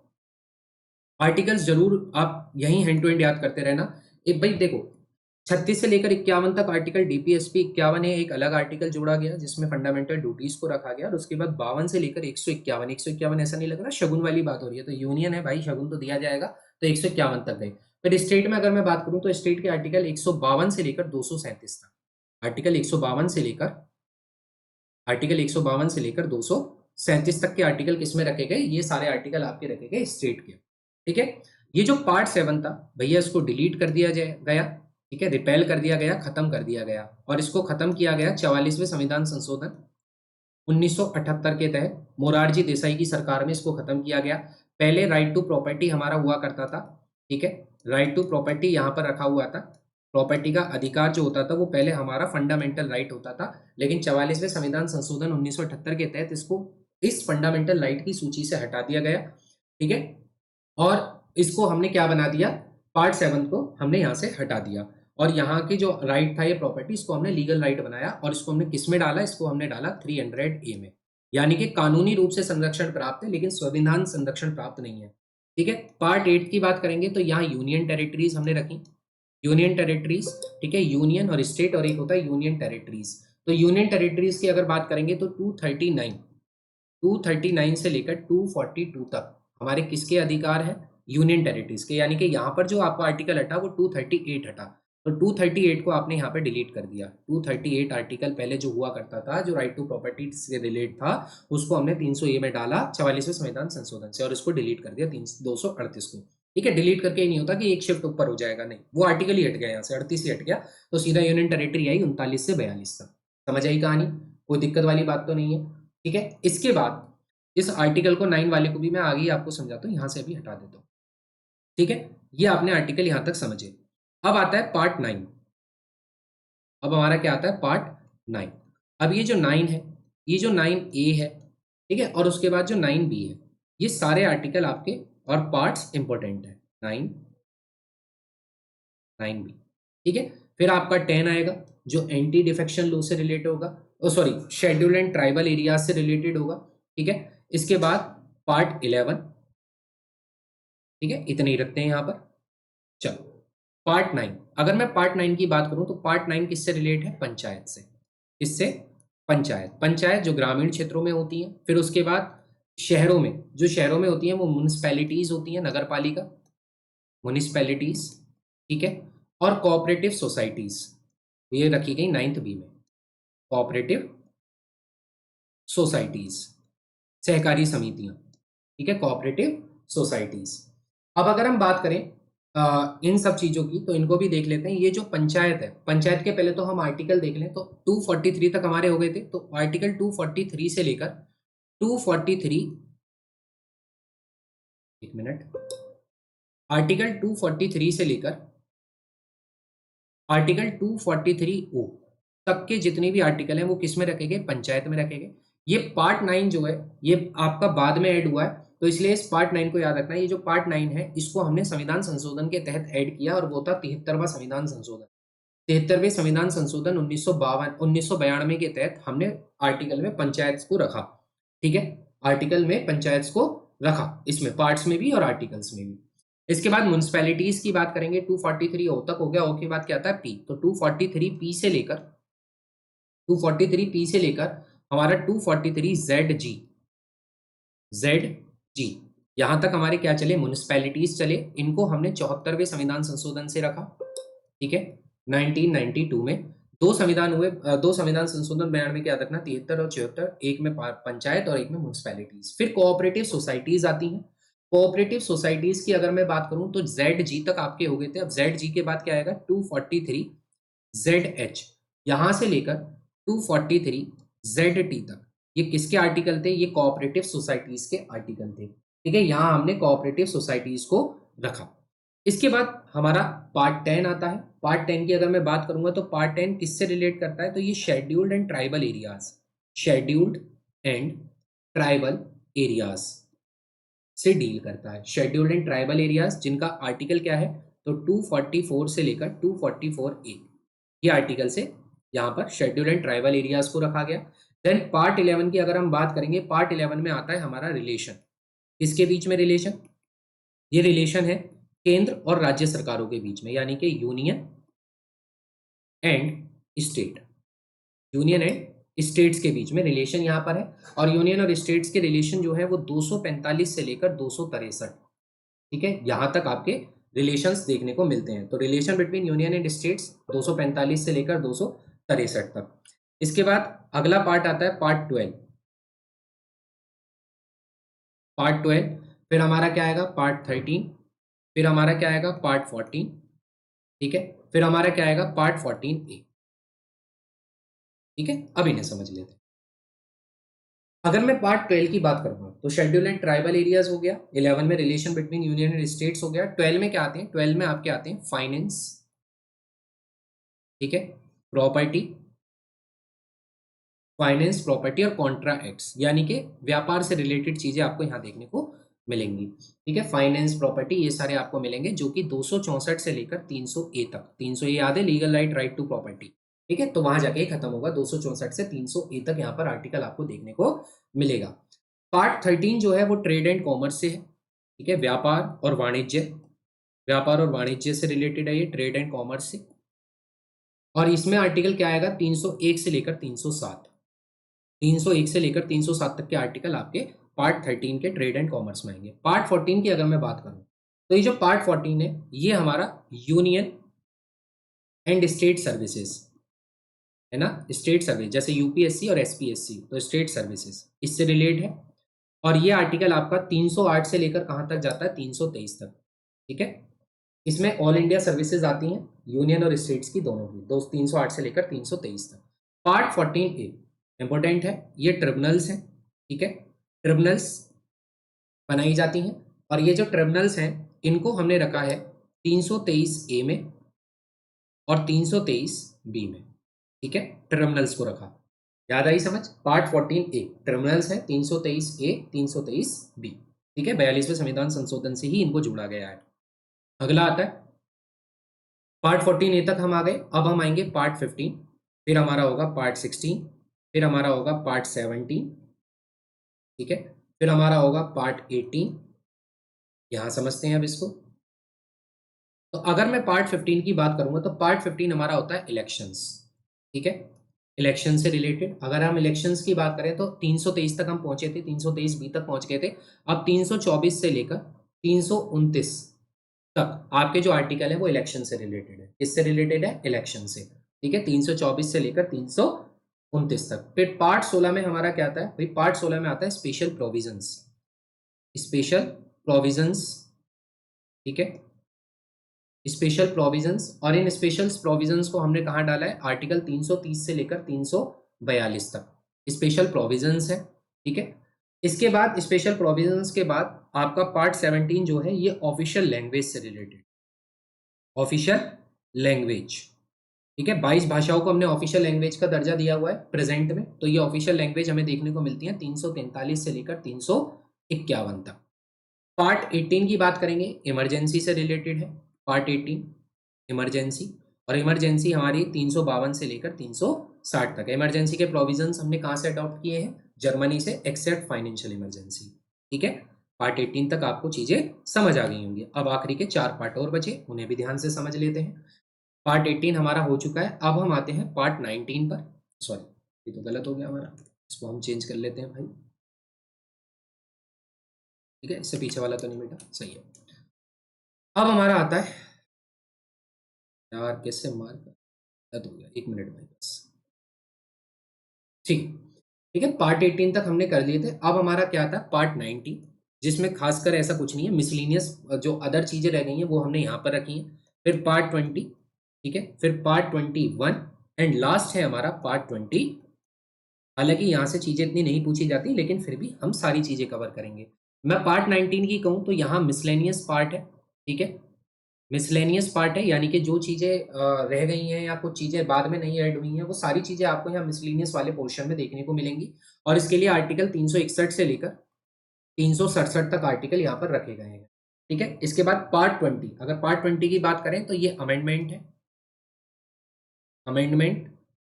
आर्टिकल्स जरूर आप यही हैंड टू हैंड याद करते रहना। एक भाई देखो, 36 से लेकर 51 तक आर्टिकल डीपीएसपी 51 है, एक अलग आर्टिकल जोड़ा गया जिसमें फंडामेंटल ड्यूटीज को रखा गया। और उसके बाद 52 से लेकर 151, ऐसा नहीं लग रहा शगुन वाली बात हो रही है, तो यूनियन है भाई, शगुन तो दिया जाएगा, तो 151 तक गए। फिर स्टेट में अगर मैं बात करूं, तो स्टेट के आर्टिकल 152 से लेकर 237 तक, आर्टिकल 152 से लेकर, आर्टिकल 152 से लेकर 237 तक के आर्टिकल किसमें रखे गए, ये सारे आर्टिकल आपके रखे गए स्टेट के, ठीक है। ये जो पार्ट 7 था भैया, इसको डिलीट कर दिया गया, ठीक है, रिपेल कर दिया गया, खत्म कर दिया गया। और इसको खत्म किया गया 44वें संविधान संशोधन 1978 के तहत, मोरारजी देसाई की सरकार में इसको खत्म किया गया। पहले राइट टू प्रॉपर्टी हमारा हुआ करता था, ठीक है, राइट टू प्रॉपर्टी यहाँ पर रखा हुआ था। प्रॉपर्टी का अधिकार जो होता था वो पहले हमारा फंडामेंटल राइट होता था, लेकिन 44वें संविधान संशोधन 1978 के तहत इसको इस फंडामेंटल राइट की सूची से हटा दिया गया, ठीक है। और इसको हमने क्या बना दिया, पार्ट 7 को हमने यहाँ से हटा दिया। और यहाँ की जो राइट था ये प्रॉपर्टी, इसको हमने लीगल राइट बनाया। और इसको हमने किस में डाला, इसको हमने डाला 300A में, यानी कि कानूनी रूप से संरक्षण प्राप्त है लेकिन संविधान संरक्षण प्राप्त नहीं है, ठीक है। पार्ट 8 की बात करेंगे तो यहाँ यूनियन टेरिटरीज हमने रखी, यूनियन टेरिटरीज, ठीक है, यूनियन और स्टेट, और एक होता है यूनियन टेरिटरीज। तो यूनियन टेरिटरीज की अगर बात करेंगे तो 239 से लेकर 242 तक हमारे किसके अधिकार है, यूनियन टेरिटरीज के। यानी कि यहाँ पर जो आपका आर्टिकल हटा वो 238 हटा, तो 238 को आपने यहाँ पे डिलीट कर दिया। 238 आर्टिकल पहले जो हुआ करता था, जो राइट टू प्रॉपर्टी से रिलेट था, उसको हमने 300A में डाला 44वें संविधान संशोधन से, और इसको डिलीट कर दिया 238 को, ठीक है। डिलीट करके ही नहीं होता कि एक शिफ्ट ऊपर हो जाएगा, नहीं, वो आर्टिकल ही हट गया, यहाँ से 38 ही हट गया, तो सीधा यूनियन टेरिटरी आई 39 से 42 तक। समझ आई कहानी, कोई दिक्कत वाली बात तो नहीं है, ठीक है। इसके बाद इस आर्टिकल को 9 वाले को भी मैं आगे ही आपको समझाता हूँ, यहाँ से भी हटा देता हूँ, ठीक है। ये आपने आर्टिकल यहाँ तक समझे। अब आता है पार्ट 9, अब हमारा क्या आता है, पार्ट 9। अब ये जो 9 है, ये जो 9A है, ठीक है, और उसके बाद जो 9B है, ये सारे आर्टिकल आपके और पार्ट्स इंपॉर्टेंट है, 9B, ठीक है। फिर आपका 10 आएगा जो एंटी डिफेक्शन लॉ से रिलेटेड होगा, sorry, schedule and tribal area से रिलेटेड होगा, ठीक है। इसके बाद पार्ट 11, ठीक है, इतने ही रखते हैं यहाँ पर। चलो पार्ट 9, अगर मैं पार्ट 9 की बात करूं तो पार्ट 9 किससे रिलेट है, पंचायत से। इससे पंचायत, पंचायत जो ग्रामीण क्षेत्रों में होती है। फिर उसके बाद शहरों में, जो शहरों में होती है वो म्यूनिसपैलिटीज होती है, नगर पालिका, म्यूनिसपैलिटीज, ठीक है। और कोऑपरेटिव सोसाइटीज, ये रखी गई 9th B में, कोऑपरेटिव सोसाइटीज, सहकारी समितियां, ठीक है, कोऑपरेटिव सोसाइटीज। अब अगर हम बात करें इन सब चीजों की, तो इनको भी देख लेते हैं। ये जो पंचायत है, पंचायत के पहले तो हम आर्टिकल देख लें, तो 243 तक हमारे हो गए थे। तो आर्टिकल 243 से लेकर 243, एक मिनट, आर्टिकल 243 से लेकर आर्टिकल 243O तक के जितने भी आर्टिकल हैं वो किस में रखे गए, पंचायत में रखे गए। ये पार्ट 9 जो है ये आपका बाद में ऐड हुआ है, तो इसलिए इस पार्ट 9 को याद रखना है। ये जो पार्ट 9 है इसको हमने संविधान संशोधन के तहत ऐड किया, और वो था 73वां संविधान संशोधन। 73वें संविधान संशोधन 1992 के तहत हमने आर्टिकल में पंचायत को रखा, ठीक है, आर्टिकल में पंचायत को रखा, इसमें पार्ट्स में भी और आर्टिकल्स में भी। इसके बाद म्युनिसिपैलिटीज की बात करेंगे, 243 ओ तक हो गया। ओ के बाद क्या आता है पी, तो 243 पी से लेकर 243 पी से लेकर हमारा 243 जेड जी, यहां तक हमारे क्या चले, म्युनिसिपैलिटीज चले। इनको हमने 74वें संविधान संशोधन से रखा, ठीक है। 1992 में दो संविधान हुए, दो संविधान संशोधन 92 में क्या रखना, 73 और 74, एक में पंचायत और एक में म्युनिसिपैलिटीज। फिर कोऑपरेटिव सोसाइटीज आती हैं। कोऑपरेटिव सोसाइटीज की अगर मैं बात करूं तो जेड जी तक आपके हो गए थे। अब जेड जी के बाद क्या आएगा, 243 जेड एच, यहां से लेकर 243 जेड टी तक। ये किसके आर्टिकल थे, ये कोऑपरेटिव सोसाइटीज के आर्टिकल थे, ठीक है। यहां हमने कोऑपरेटिव सोसाइटीज को रखा। इसके बाद हमारा पार्ट 10 आता है। पार्ट 10 की अगर मैं बात करूंगा तो पार्ट 10 किससे रिलेट करता है, तो ये scheduled and tribal areas, scheduled and tribal areas से डील करता है। शेड्यूल्ड एंड ट्राइबल एरियाज जिनका आर्टिकल क्या है, तो 244 से लेकर 244A, ये आर्टिकल से यहाँ पर शेड्यूल्ड एंड ट्राइबल एरियाज को रखा गया। देन पार्ट 11 की अगर हम बात करेंगे, पार्ट 11 में आता है हमारा रिलेशन। किसके बीच में रिलेशन, ये रिलेशन है केंद्र और राज्य सरकारों के बीच में, यानी कि union and state, union and states के बीच में रिलेशन यहाँ पर है। और यूनियन और स्टेट्स के रिलेशन जो है वो 245 से लेकर 263, ठीक है, यहाँ तक आपके रिलेशंस देखने को मिलते हैं। तो relation between union and states 245 से लेकर 263 तक। इसके बाद अगला पार्ट आता है पार्ट 12। पार्ट 12, फिर हमारा क्या आएगा पार्ट 13, फिर हमारा क्या आएगा पार्ट 14, ठीक है, फिर हमारा क्या आएगा पार्ट 14A, ठीक है। अब इन्हें समझ लेते हैं। अगर मैं पार्ट 12 की बात करूंगा तो शेड्यूल एंड ट्राइबल एरियाज हो गया, 11 में relation between union and states हो गया। 12 में क्या आते हैं, 12 में आपके आते हैं फाइनेंस, ठीक है, प्रॉपर्टी, फाइनेंस, प्रॉपर्टी और कॉन्ट्रा एक्ट्स, यानी कि व्यापार से रिलेटेड चीजें आपको यहाँ देखने को मिलेंगी, ठीक है। फाइनेंस, प्रॉपर्टी, ये सारे आपको मिलेंगे, जो कि 264 से लेकर 300A तक। 300 याद है, legal right, right to property, ठीक है। तो वहां जाके खत्म होगा, 264 से 300A तक यहाँ पर आर्टिकल आपको देखने को मिलेगा। पार्ट 13 जो है वो ट्रेड एंड कॉमर्स से है, ठीक है, व्यापार और वाणिज्य, व्यापार और वाणिज्य से रिलेटेड है ये, ट्रेड एंड कॉमर्स से। और इसमें आर्टिकल क्या आएगा, 301 से लेकर 307, 301 से लेकर 307 तक के आर्टिकल आपके पार्ट 13 के ट्रेड एंड कॉमर्स में आएंगे। पार्ट 14 की अगर मैं बात करूं तो ये जो पार्ट 14 है ये हमारा यूनियन एंड स्टेट सर्विसेज है ना, स्टेट सर्विस, जैसे यूपीएससी और एसपीएससी, तो स्टेट सर्विसेज इससे रिलेट है। और ये आर्टिकल आपका 308 से लेकर कहां तक जाता है, 323 तक, ठीक है। इसमें ऑल इंडिया सर्विसेज आती हैं, यूनियन और स्टेट्स की दोनों की, 308 से लेकर 323 तक। पार्ट 14A इंपॉर्टेंट है, ये ट्रिब्यूनल्स हैं, ठीक है, ट्रिब्यूनल्स बनाई जाती हैं। और ये जो ट्रिब्यूनल्स हैं इनको हमने रखा है 323A में और 323B में, ठीक है, ट्रिब्यूनल्स को रखा, याद आई समझ। पार्ट 14A ट्रिब्यूनल्स है, 323A 323B, ठीक है, 42वें संविधान संशोधन से ही इनको जोड़ा गया है। अगला आता है पार्ट 14A तक हम आ गए। अब हम आएंगे पार्ट 15, फिर हमारा होगा पार्ट 16, फिर हमारा होगा पार्ट 17, ठीक है, फिर हमारा होगा पार्ट 18। यहां समझते हैं अब इसको। तो अगर मैं पार्ट 15 की बात करूंगा तो पार्ट 15 हमारा होता है इलेक्शंस, ठीक है, इलेक्शन से रिलेटेड। अगर हम इलेक्शंस की बात करें तो 323 तक हम पहुंचे थे, 323B तक पहुंच गए थे। अब 324 से लेकर 329 तक आपके जो आर्टिकल है वो इलेक्शन से रिलेटेड है। किससे रिलेटेड है, इलेक्शन से, ठीक है। 324 से लेकर 329 तक। फिर पार्ट 16 में हमारा क्या आता है भाई, पार्ट 16 में आता है स्पेशल प्रोविजंस, स्पेशल प्रोविजंस, ठीक है, स्पेशल प्रोविजंस। और इन स्पेशल प्रोविजंस को हमने कहाँ डाला है, आर्टिकल 330 से लेकर 342 तक स्पेशल प्रोविजंस है, ठीक है। इसके बाद स्पेशल प्रोविजंस के बाद आपका पार्ट 17 जो है ये ऑफिशियल लैंग्वेज से रिलेटेड, ऑफिशियल लैंग्वेज, ठीक है। 22 भाषाओं को हमने ऑफिशियल लैंग्वेज का दर्जा दिया हुआ है प्रेजेंट में, तो ये ऑफिशियल लैंग्वेज हमें देखने को मिलती है 343 से लेकर 351 तक। पार्ट 18 की बात करेंगे, इमरजेंसी से रिलेटेड है पार्ट 18, इमरजेंसी। और इमरजेंसी हमारी 352 से लेकर 360 तक है। इमरजेंसी के प्रोविजंस हमने कहाँ से अडॉप्ट किए हैं, जर्मनी से, एक्सेप्ट फाइनेंशियल इमरजेंसी, ठीक है। पार्ट 18 तक आपको चीजें समझ आ गई होंगी। अब आखिरी के 4 पार्ट और बचे, उन्हें भी ध्यान से समझ लेते हैं। पार्ट 18 हमारा हो चुका है। अब हम आते हैं पार्ट 19 पर। सॉरी, ये तो गलत हो गया हमारा, इसको हम चेंज कर लेते हैं भाई। ठीक है, इससे पीछे वाला तो नहीं बेटा, सही है। अब हमारा आता है यार, कैसे मार गलत हो गया, 1 मिनट भाई बस। ठीक ठीक है, पार्ट 18 तक हमने कर लिए थे। अब हमारा क्या था, पार्ट 19, जिसमें खासकर ऐसा कुछ नहीं है, मिसलिनियस जो अदर चीजें रह गई हैं वो हमने यहाँ पर रखी हैं। फिर पार्ट 20, ठीक है, फिर पार्ट 21 एंड लास्ट है हमारा पार्ट 20। हालांकि यहाँ से चीजें इतनी नहीं पूछी जाती, लेकिन फिर भी हम सारी चीजें कवर करेंगे। मैं पार्ट 19 की कहूँ तो यहाँ मिसलेनियस पार्ट है। ठीक है, मिसलेनियस पार्ट है, यानी कि जो चीजें रह गई हैं या कुछ चीजें बाद में नहीं ऐड हुई हैं, वो सारी चीजें आपको यहाँ मिसलेनियस वाले पोर्शन में देखने को मिलेंगी। और इसके लिए आर्टिकल 361 से लेकर 367 तक आर्टिकल यहाँ पर रखे गए हैं। ठीक है, इसके बाद पार्ट 20, अगर पार्ट 20 की बात करें तो ये अमेंडमेंट है। अमेंडमेंट,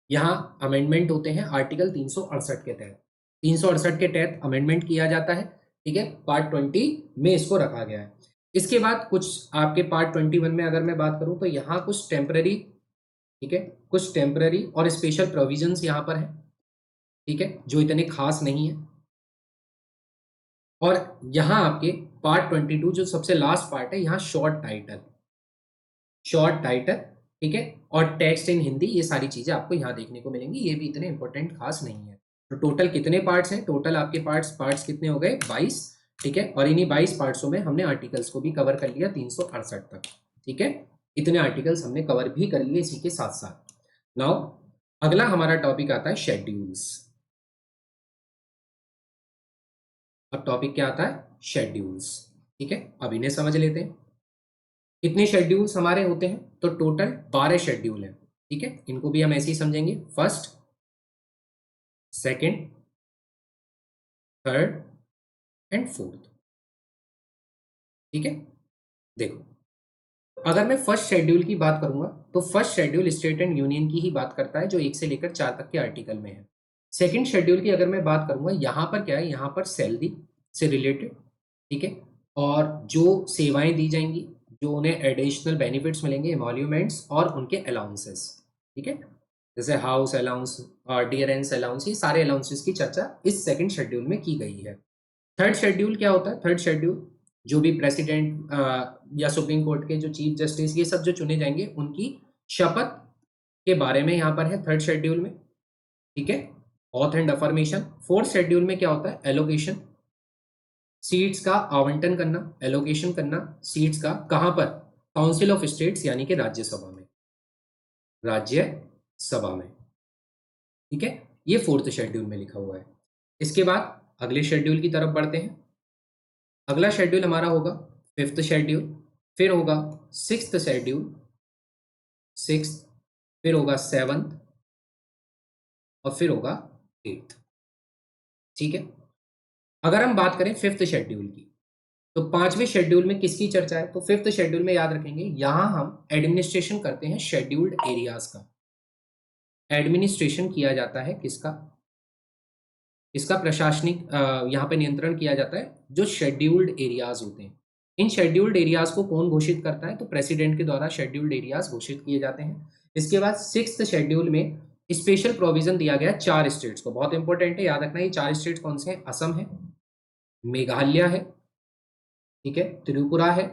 यहाँ अमेंडमेंट होते हैं आर्टिकल 368 के तहत। 368 के तहत अमेंडमेंट किया जाता है। ठीक है, पार्ट 20 में इसको रखा गया है। इसके बाद कुछ आपके पार्ट 21 में अगर मैं बात करूं तो यहाँ कुछ टेम्पररी, ठीक है, कुछ टेम्पररी और स्पेशल प्रोविजंस यहाँ पर है। ठीक है, जो इतने खास नहीं है। और यहाँ आपके पार्ट 22 जो सबसे लास्ट पार्ट है, यहाँ शॉर्ट टाइटल, शॉर्ट टाइटल, ठीक है, और टेक्स्ट इन हिंदी, ये सारी चीजें आपको यहाँ देखने को मिलेंगी। ये भी इतने इंपॉर्टेंट खास नहीं है। तो टोटल कितने पार्ट्स हैं, टोटल आपके पार्ट्स कितने हो गए, 22। ठीक है, और इन्हीं 22 पार्ट्सों में हमने आर्टिकल्स को भी कवर कर लिया 368 तक। ठीक है, इतने आर्टिकल्स हमने कवर भी कर लिए इसी के साथ साथ। नाउ अगला हमारा टॉपिक आता है शेड्यूल्स। अब टॉपिक क्या आता है, शेड्यूल्स। ठीक है, अब इन्हें समझ लेते हैं। कितने शेड्यूल्स हमारे होते हैं, तो टोटल 12 शेड्यूल हैं। ठीक है, इनको भी हम ऐसे ही समझेंगे, first, second, third and fourth. ठीक है, देखो अगर मैं फर्स्ट शेड्यूल की बात करूंगा तो first schedule state and union की ही बात करता है, जो 1 से लेकर 4 तक के आर्टिकल में है। सेकंड शेड्यूल की अगर मैं बात करूंगा, यहाँ पर क्या है, यहाँ पर सैलरी से रिलेटेड, ठीक है, और जो सेवाएं दी जाएंगी, जो उन्हें एडिशनल बेनिफिट्स मिलेंगे, एमोल्यूमेंट्स और उनके अलाउंसेस। ठीक है, जैसे हाउस अलाउंस और डियरेंस अलाउंस, ये सारे अलाउंसेस की चर्चा इस सेकंड शेड्यूल में की गई है। थर्ड शेड्यूल क्या होता है, थर्ड शेड्यूल जो भी प्रेसिडेंट या सुप्रीम कोर्ट के जो चीफ जस्टिस, ये सब जो चुने जाएंगे, उनकी शपथ के बारे में यहाँ पर है थर्ड शेड्यूल में। ठीक है, auth and affirmation. Fourth schedule में क्या होता है, एलोकेशन, सीट्स का आवंटन करना, एलोकेशन करना सीट्स का, कहां पर, काउंसिल ऑफ स्टेट्स यानी कि राज्यसभा में, राज्यसभा में। ठीक है, ये फोर्थ शेड्यूल में लिखा हुआ है। इसके बाद अगले शेड्यूल की तरफ बढ़ते हैं। अगला शेड्यूल हमारा होगा फिफ्थ शेड्यूल, फिर होगा सिक्स्थ शेड्यूल, सिक्स, फिर होगा सेवंथ, और फिर होगा एट्थ। ठीक है, अगर हम बात करें फिफ्थ शेड्यूल की, तो 5वें शेड्यूल में किसकी चर्चा है, तो फिफ्थ शेड्यूल में याद रखेंगे, यहां हम एडमिनिस्ट्रेशन करते हैं शेड्यूल्ड एरियाज का। एडमिनिस्ट्रेशन किया जाता है किसका, इसका प्रशासनिक यहाँ पे नियंत्रण किया जाता है जो शेड्यूल्ड एरियाज होते हैं। इन शेड्यूल्ड एरियाज को कौन घोषित करता है, तो प्रेसिडेंट के द्वारा शेड्यूल्ड एरियाज घोषित किए जाते हैं। इसके बाद सिक्स्थ शेड्यूल में स्पेशल प्रोविजन दिया गया 4 स्टेट्स को, बहुत इंपॉर्टेंट है, याद रखना। ये 4 स्टेट्स कौन से हैं, असम है, मेघालय है, ठीक है, त्रिपुरा है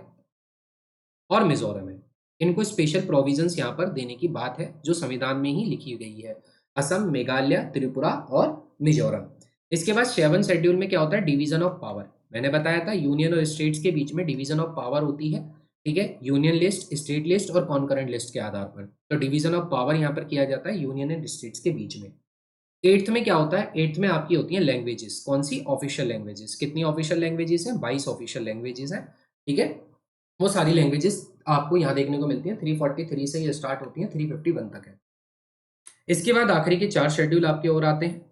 और मिजोरम है। इनको स्पेशल प्रोविजंस यहाँ पर देने की बात है, जो संविधान में ही लिखी गई है, असम, मेघालय, त्रिपुरा और मिजोरम। इसके बाद 7 शेड्यूल में क्या होता है, डिवीजन ऑफ पावर। मैंने बताया था यूनियन और स्टेट्स के बीच में डिवीजन ऑफ पावर होती है। ठीक है, यूनियन लिस्ट, स्टेट लिस्ट और कॉन्करेंट लिस्ट के आधार पर। तो डिवीजन ऑफ पावर यहाँ पर किया जाता है यूनियन एंड स्टेट्स के बीच में। एट्थ में क्या होता है, एट्थ में आपकी होती है लैंग्वेजेस। कौन सी, ऑफिशियल लैंग्वेजेस। कितनी ऑफिशियल लैंग्वेजेस हैं, 22 ऑफिशियल लैंग्वेजेस हैं। ठीक है, वो सारी लैंग्वेजेस आपको यहाँ देखने को मिलती है। 343 से ये स्टार्ट होती है, 351 तक है। इसके बाद आखिरी के 4 शेड्यूल आपके और आते हैं,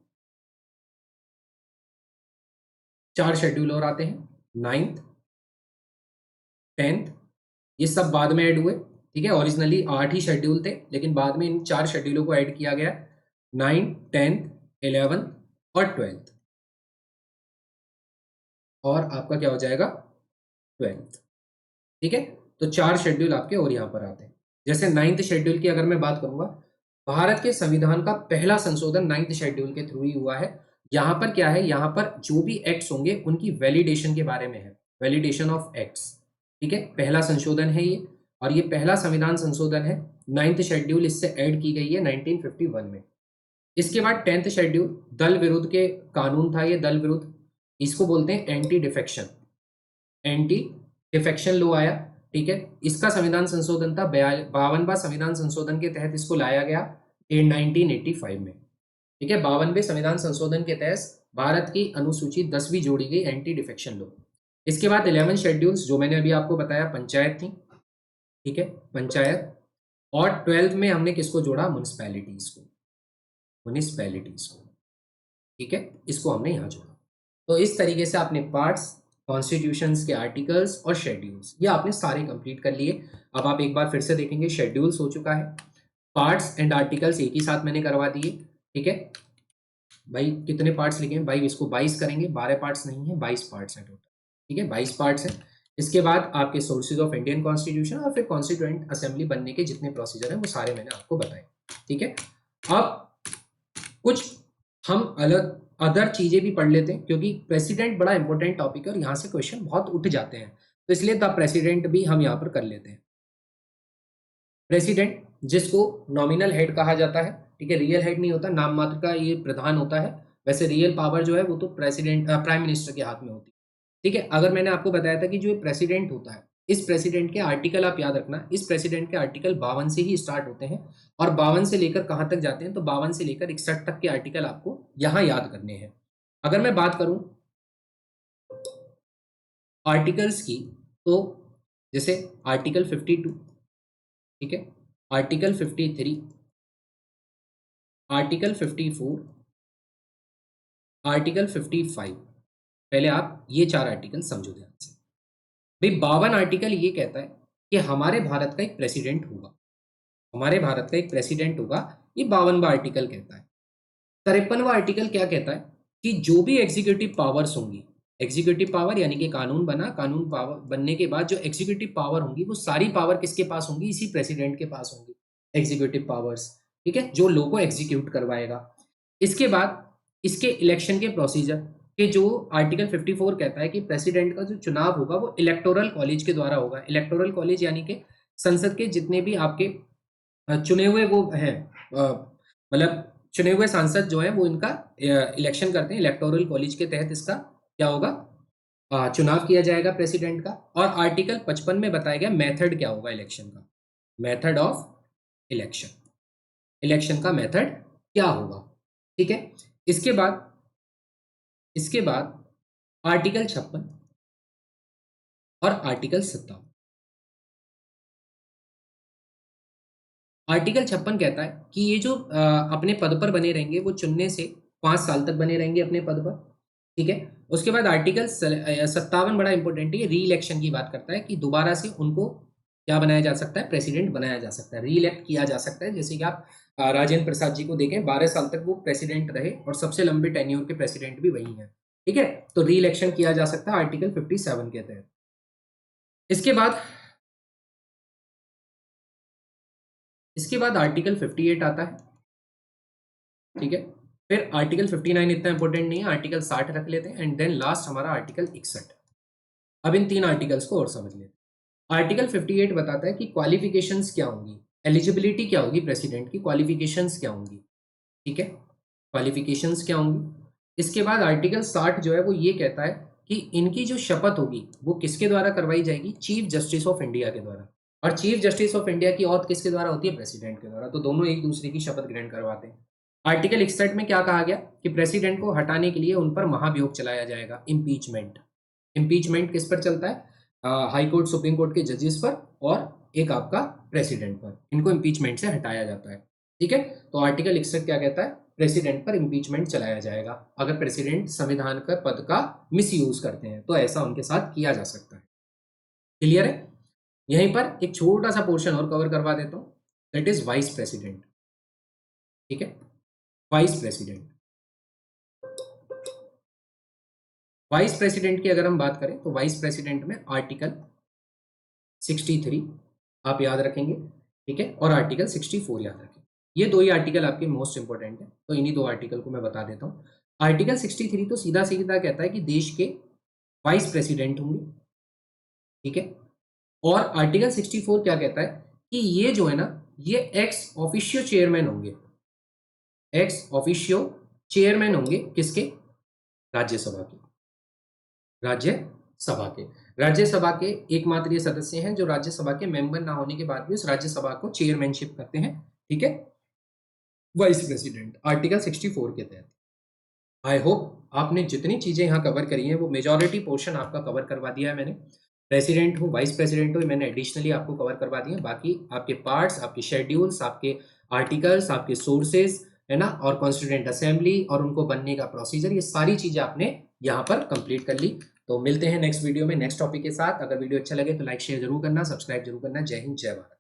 4 शेड्यूल और आते हैं, 9th, 10th, ये सब बाद में ऐड हुए। ठीक है, ओरिजिनली 8 ही शेड्यूल थे, लेकिन बाद में इन 4 शेड्यूलों को ऐड किया गया, 9th, 10th, 11th और 12th। और आपका क्या हो जाएगा 12th। ठीक है, तो 4 शेड्यूल आपके और यहाँ पर आते हैं। जैसे 9th शेड्यूल की अगर मैं बात करूंगा, भारत के संविधान का पहला संशोधन 9th शेड्यूल के थ्रू ही हुआ है। यहाँ पर क्या है, यहाँ पर जो भी एक्ट्स होंगे उनकी वैलिडेशन के बारे में है, वैलिडेशन ऑफ एक्ट्स। ठीक है, पहला संशोधन है ये, और ये पहला संविधान संशोधन है। 9th शेड्यूल इससे ऐड की गई है 1951 में। इसके बाद 10th शेड्यूल दल विरुद्ध के कानून था, ये दल विरुद्ध, इसको बोलते हैं anti defection, anti defection law आया। ठीक है, इसका संविधान संशोधन था 52वां संविधान संशोधन के तहत इसको लाया गया 1985 में। ठीक है, 52वें संविधान संशोधन के तहत भारत की अनुसूची 10वीं जोड़ी गई एंटी डिफेक्शन लॉ। इसके बाद 11 शेड्यूल्स जो मैंने अभी आपको बताया पंचायत थी। ठीक है, पंचायत, और 12th में हमने किसको जोड़ा, म्युनिसिपैलिटीज को, म्युनिसिपैलिटीज को। ठीक है, इसको हमने यहाँ जोड़ा। तो इस तरीके से आपने पार्ट्स, कॉन्स्टिट्यूशंस के आर्टिकल्स और शेड्यूल्स, ये आपने सारे कंप्लीट कर लिए। अब आप एक बार फिर से देखेंगे, शेड्यूल्स हो चुका है, पार्ट्स एंड आर्टिकल्स एक ही साथ मैंने करवा दिए। ठीक है भाई, कितने पार्ट्स लिखे हैं भाई, इसको 22 करेंगे, 12 पार्ट्स नहीं है, 22 पार्ट्स हैं टोटल। ठीक है, 22 पार्ट्स हैं। इसके बाद आपके सोर्सेज ऑफ इंडियन कॉन्स्टिट्यूशन और फिर कॉन्स्टिट्यूएंट असेंबली बनने के जितने प्रोसीजर हैं वो सारे मैंने आपको बताए। ठीक है, अब कुछ हम अलग अदर चीजें भी पढ़ लेते हैं, क्योंकि प्रेसिडेंट बड़ा इंपॉर्टेंट टॉपिक है और यहाँ से क्वेश्चन बहुत उठ जाते हैं, तो इसलिए द प्रेसिडेंट भी हम यहाँ पर कर लेते हैं। प्रेसिडेंट, जिसको नॉमिनल हेड कहा जाता है, ठीक है, रियल हेड नहीं होता, नाम मात्र का ये प्रधान होता है। वैसे रियल पावर जो है वो तो प्रेसिडेंट, प्राइम मिनिस्टर के हाथ में होती है। ठीक है, अगर मैंने आपको बताया था कि जो प्रेसिडेंट होता है, इस प्रेसिडेंट के आर्टिकल आप याद रखना, इस प्रेसिडेंट के आर्टिकल 52 से ही स्टार्ट होते हैं, और 52 से लेकर कहां तक जाते हैं, तो 52 से लेकर 61 तक के आर्टिकल आपको यहां याद करने हैं। अगर मैं बात करूं आर्टिकल्स की, तो जैसे आर्टिकल 52, ठीक है, आर्टिकल 53, आर्टिकल 54, आर्टिकल 55, पहले आप ये 4 आर्टिकल समझो ध्यान से। भाई 52 आर्टिकल ये कहता है कि हमारे भारत का एक प्रेसिडेंट होगा, हमारे भारत का एक प्रेसिडेंट होगा, ये 52वां आर्टिकल कहता है। 53वां आर्टिकल क्या कहता है कि जो भी एग्जीक्यूटिव पावर्स होंगी, एग्जीक्यूटिव पावर यानी कि कानून बना, कानून पावर बनने के बाद जो एग्जीक्यूटिव पावर होंगी वो सारी पावर किसके पास होंगी, इसी प्रेसिडेंट के पास होंगी, एग्जीक्यूटिव पावर्स। ठीक है, जो लॉ को एग्जीक्यूट करवाएगा। इसके बाद इसके इलेक्शन के प्रोसीजर के जो आर्टिकल 54 कहता है कि प्रेसिडेंट का जो चुनाव होगा वो इलेक्टोरल कॉलेज के द्वारा होगा। इलेक्टोरल कॉलेज यानी कि संसद के जितने भी आपके चुने हुए वो हैं, मतलब चुने हुए सांसद जो है वो इनका इलेक्शन करते हैं, इलेक्टोरल कॉलेज के तहत इसका क्या होगा, चुनाव किया जाएगा प्रेसिडेंट का। और आर्टिकल 55 में बताया गया मेथड क्या होगा इलेक्शन का, मेथड ऑफ इलेक्शन, इलेक्शन का मेथड क्या होगा। ठीक है, इसके बाद आर्टिकल 56 और आर्टिकल 57। आर्टिकल 56 कहता है कि ये जो अपने पद पर बने रहेंगे वो चुनने से 5 साल तक बने रहेंगे अपने पद पर। ठीक है, उसके बाद आर्टिकल 57 बड़ा इंपॉर्टेंट है, री इलेक्शन की बात करता है कि दोबारा से उनको क्या बनाया जा सकता है, प्रेसिडेंट बनाया जा सकता है, री इलेक्ट किया जा सकता है। जैसे कि आप राजेंद्र प्रसाद जी को देखें, 12 साल तक वो प्रेसिडेंट रहे और सबसे लंबे टेन्योर के प्रेसिडेंट भी वही हैं। ठीक है, तो री इलेक्शन किया जा सकता है आर्टिकल 57 के तहत। इसके बाद आर्टिकल 58 आता है। ठीक है, फिर आर्टिकल 59 इतना इंपॉर्टेंट नहीं है, आर्टिकल 60 रख लेते हैं, एंड देन लास्ट हमारा आर्टिकल 61। अब इन 3 आर्टिकल्स को और समझ लेते हैं। आर्टिकल 58 बताता है कि क्वालिफिकेशंस क्या होंगी, एलिजिबिलिटी क्या होगी प्रेसिडेंट की, क्वालिफिकेशंस क्या होंगी। ठीक है, क्वालिफिकेशंस क्या होंगी। इसके बाद आर्टिकल 60 जो है वो ये कहता है कि इनकी जो शपथ होगी वो किसके द्वारा करवाई जाएगी, चीफ जस्टिस ऑफ इंडिया के द्वारा। और चीफ जस्टिस ऑफ इंडिया की औत किसके द्वारा होती है, प्रेसिडेंट के द्वारा। तो दोनों एक दूसरे की शपथ ग्रहण करवाते हैं। आर्टिकल 61 में क्या कहा गया कि प्रेसिडेंट को हटाने के लिए उन पर महाभियोग चलाया जाएगा, इम्पीचमेंट। इम्पीचमेंट किस पर चलता है, हाई कोर्ट सुप्रीम कोर्ट के जजेस पर और एक आपका प्रेसिडेंट पर, इनको इम्पीचमेंट से हटाया जाता है। ठीक है, तो आर्टिकल 61 क्या कहता है, प्रेसिडेंट पर इम्पीचमेंट चलाया जाएगा अगर प्रेसिडेंट संविधान का पद का मिस यूज करते हैं, तो ऐसा उनके साथ किया जा सकता है। क्लियर है। यहीं पर एक छोटा सा पोर्शन और कवर करवा देता हूं, दैट इज वाइस प्रेसिडेंट। ठीक है, वाइस प्रेसिडेंट, वाइस प्रेसिडेंट की अगर हम बात करें तो वाइस प्रेसिडेंट में आर्टिकल 63 आप याद रखेंगे, ठीक है, और आर्टिकल 64 याद रखेंगे। ये दो ही आर्टिकल आपके मोस्ट इंपोर्टेंट है, तो इन्हीं दो आर्टिकल को मैं बता देता हूँ। आर्टिकल 63 तो सीधा सीधा कहता है कि देश के वाइस प्रेसिडेंट होंगे, ठीक है, और आर्टिकल 64 क्या कहता है कि ये जो है ना, ये एक्स ऑफिशियो चेयरमैन होंगे, एक्स ऑफिशियो चेयरमैन होंगे किसके, राज्यसभा के, राज्यसभा के, राज्यसभा के एकमात्र ये सदस्य हैं जो राज्यसभा के मेंबर ना होने के बाद भी उस राज्यसभा को चेयरमैनशिप करते हैं, ठीक है, वाइस प्रेसिडेंट आर्टिकल 64 के तहत। आई होप आपने जितनी चीजें यहाँ कवर करी हैं वो मेजॉरिटी पोर्शन आपका कवर करवा दिया है मैंने। प्रेसिडेंट हो, वाइस प्रेसिडेंट हो, मैंने एडिशनली आपको कवर करवा दिए। बाकी आपके पार्ट्स, आपके शेड्यूल्स, आपके आर्टिकल्स, आपके सोर्सेज, है ना, और कॉन्स्टिट्यूएंट असेंबली और उनको बनने का प्रोसीजर, ये सारी चीजें आपने यहाँ पर कंप्लीट कर ली। तो मिलते हैं नेक्स्ट वीडियो में नेक्स्ट टॉपिक के साथ। अगर वीडियो अच्छा लगे तो लाइक शेयर जरूर करना, सब्सक्राइब जरूर करना। जय हिंद, जय भारत।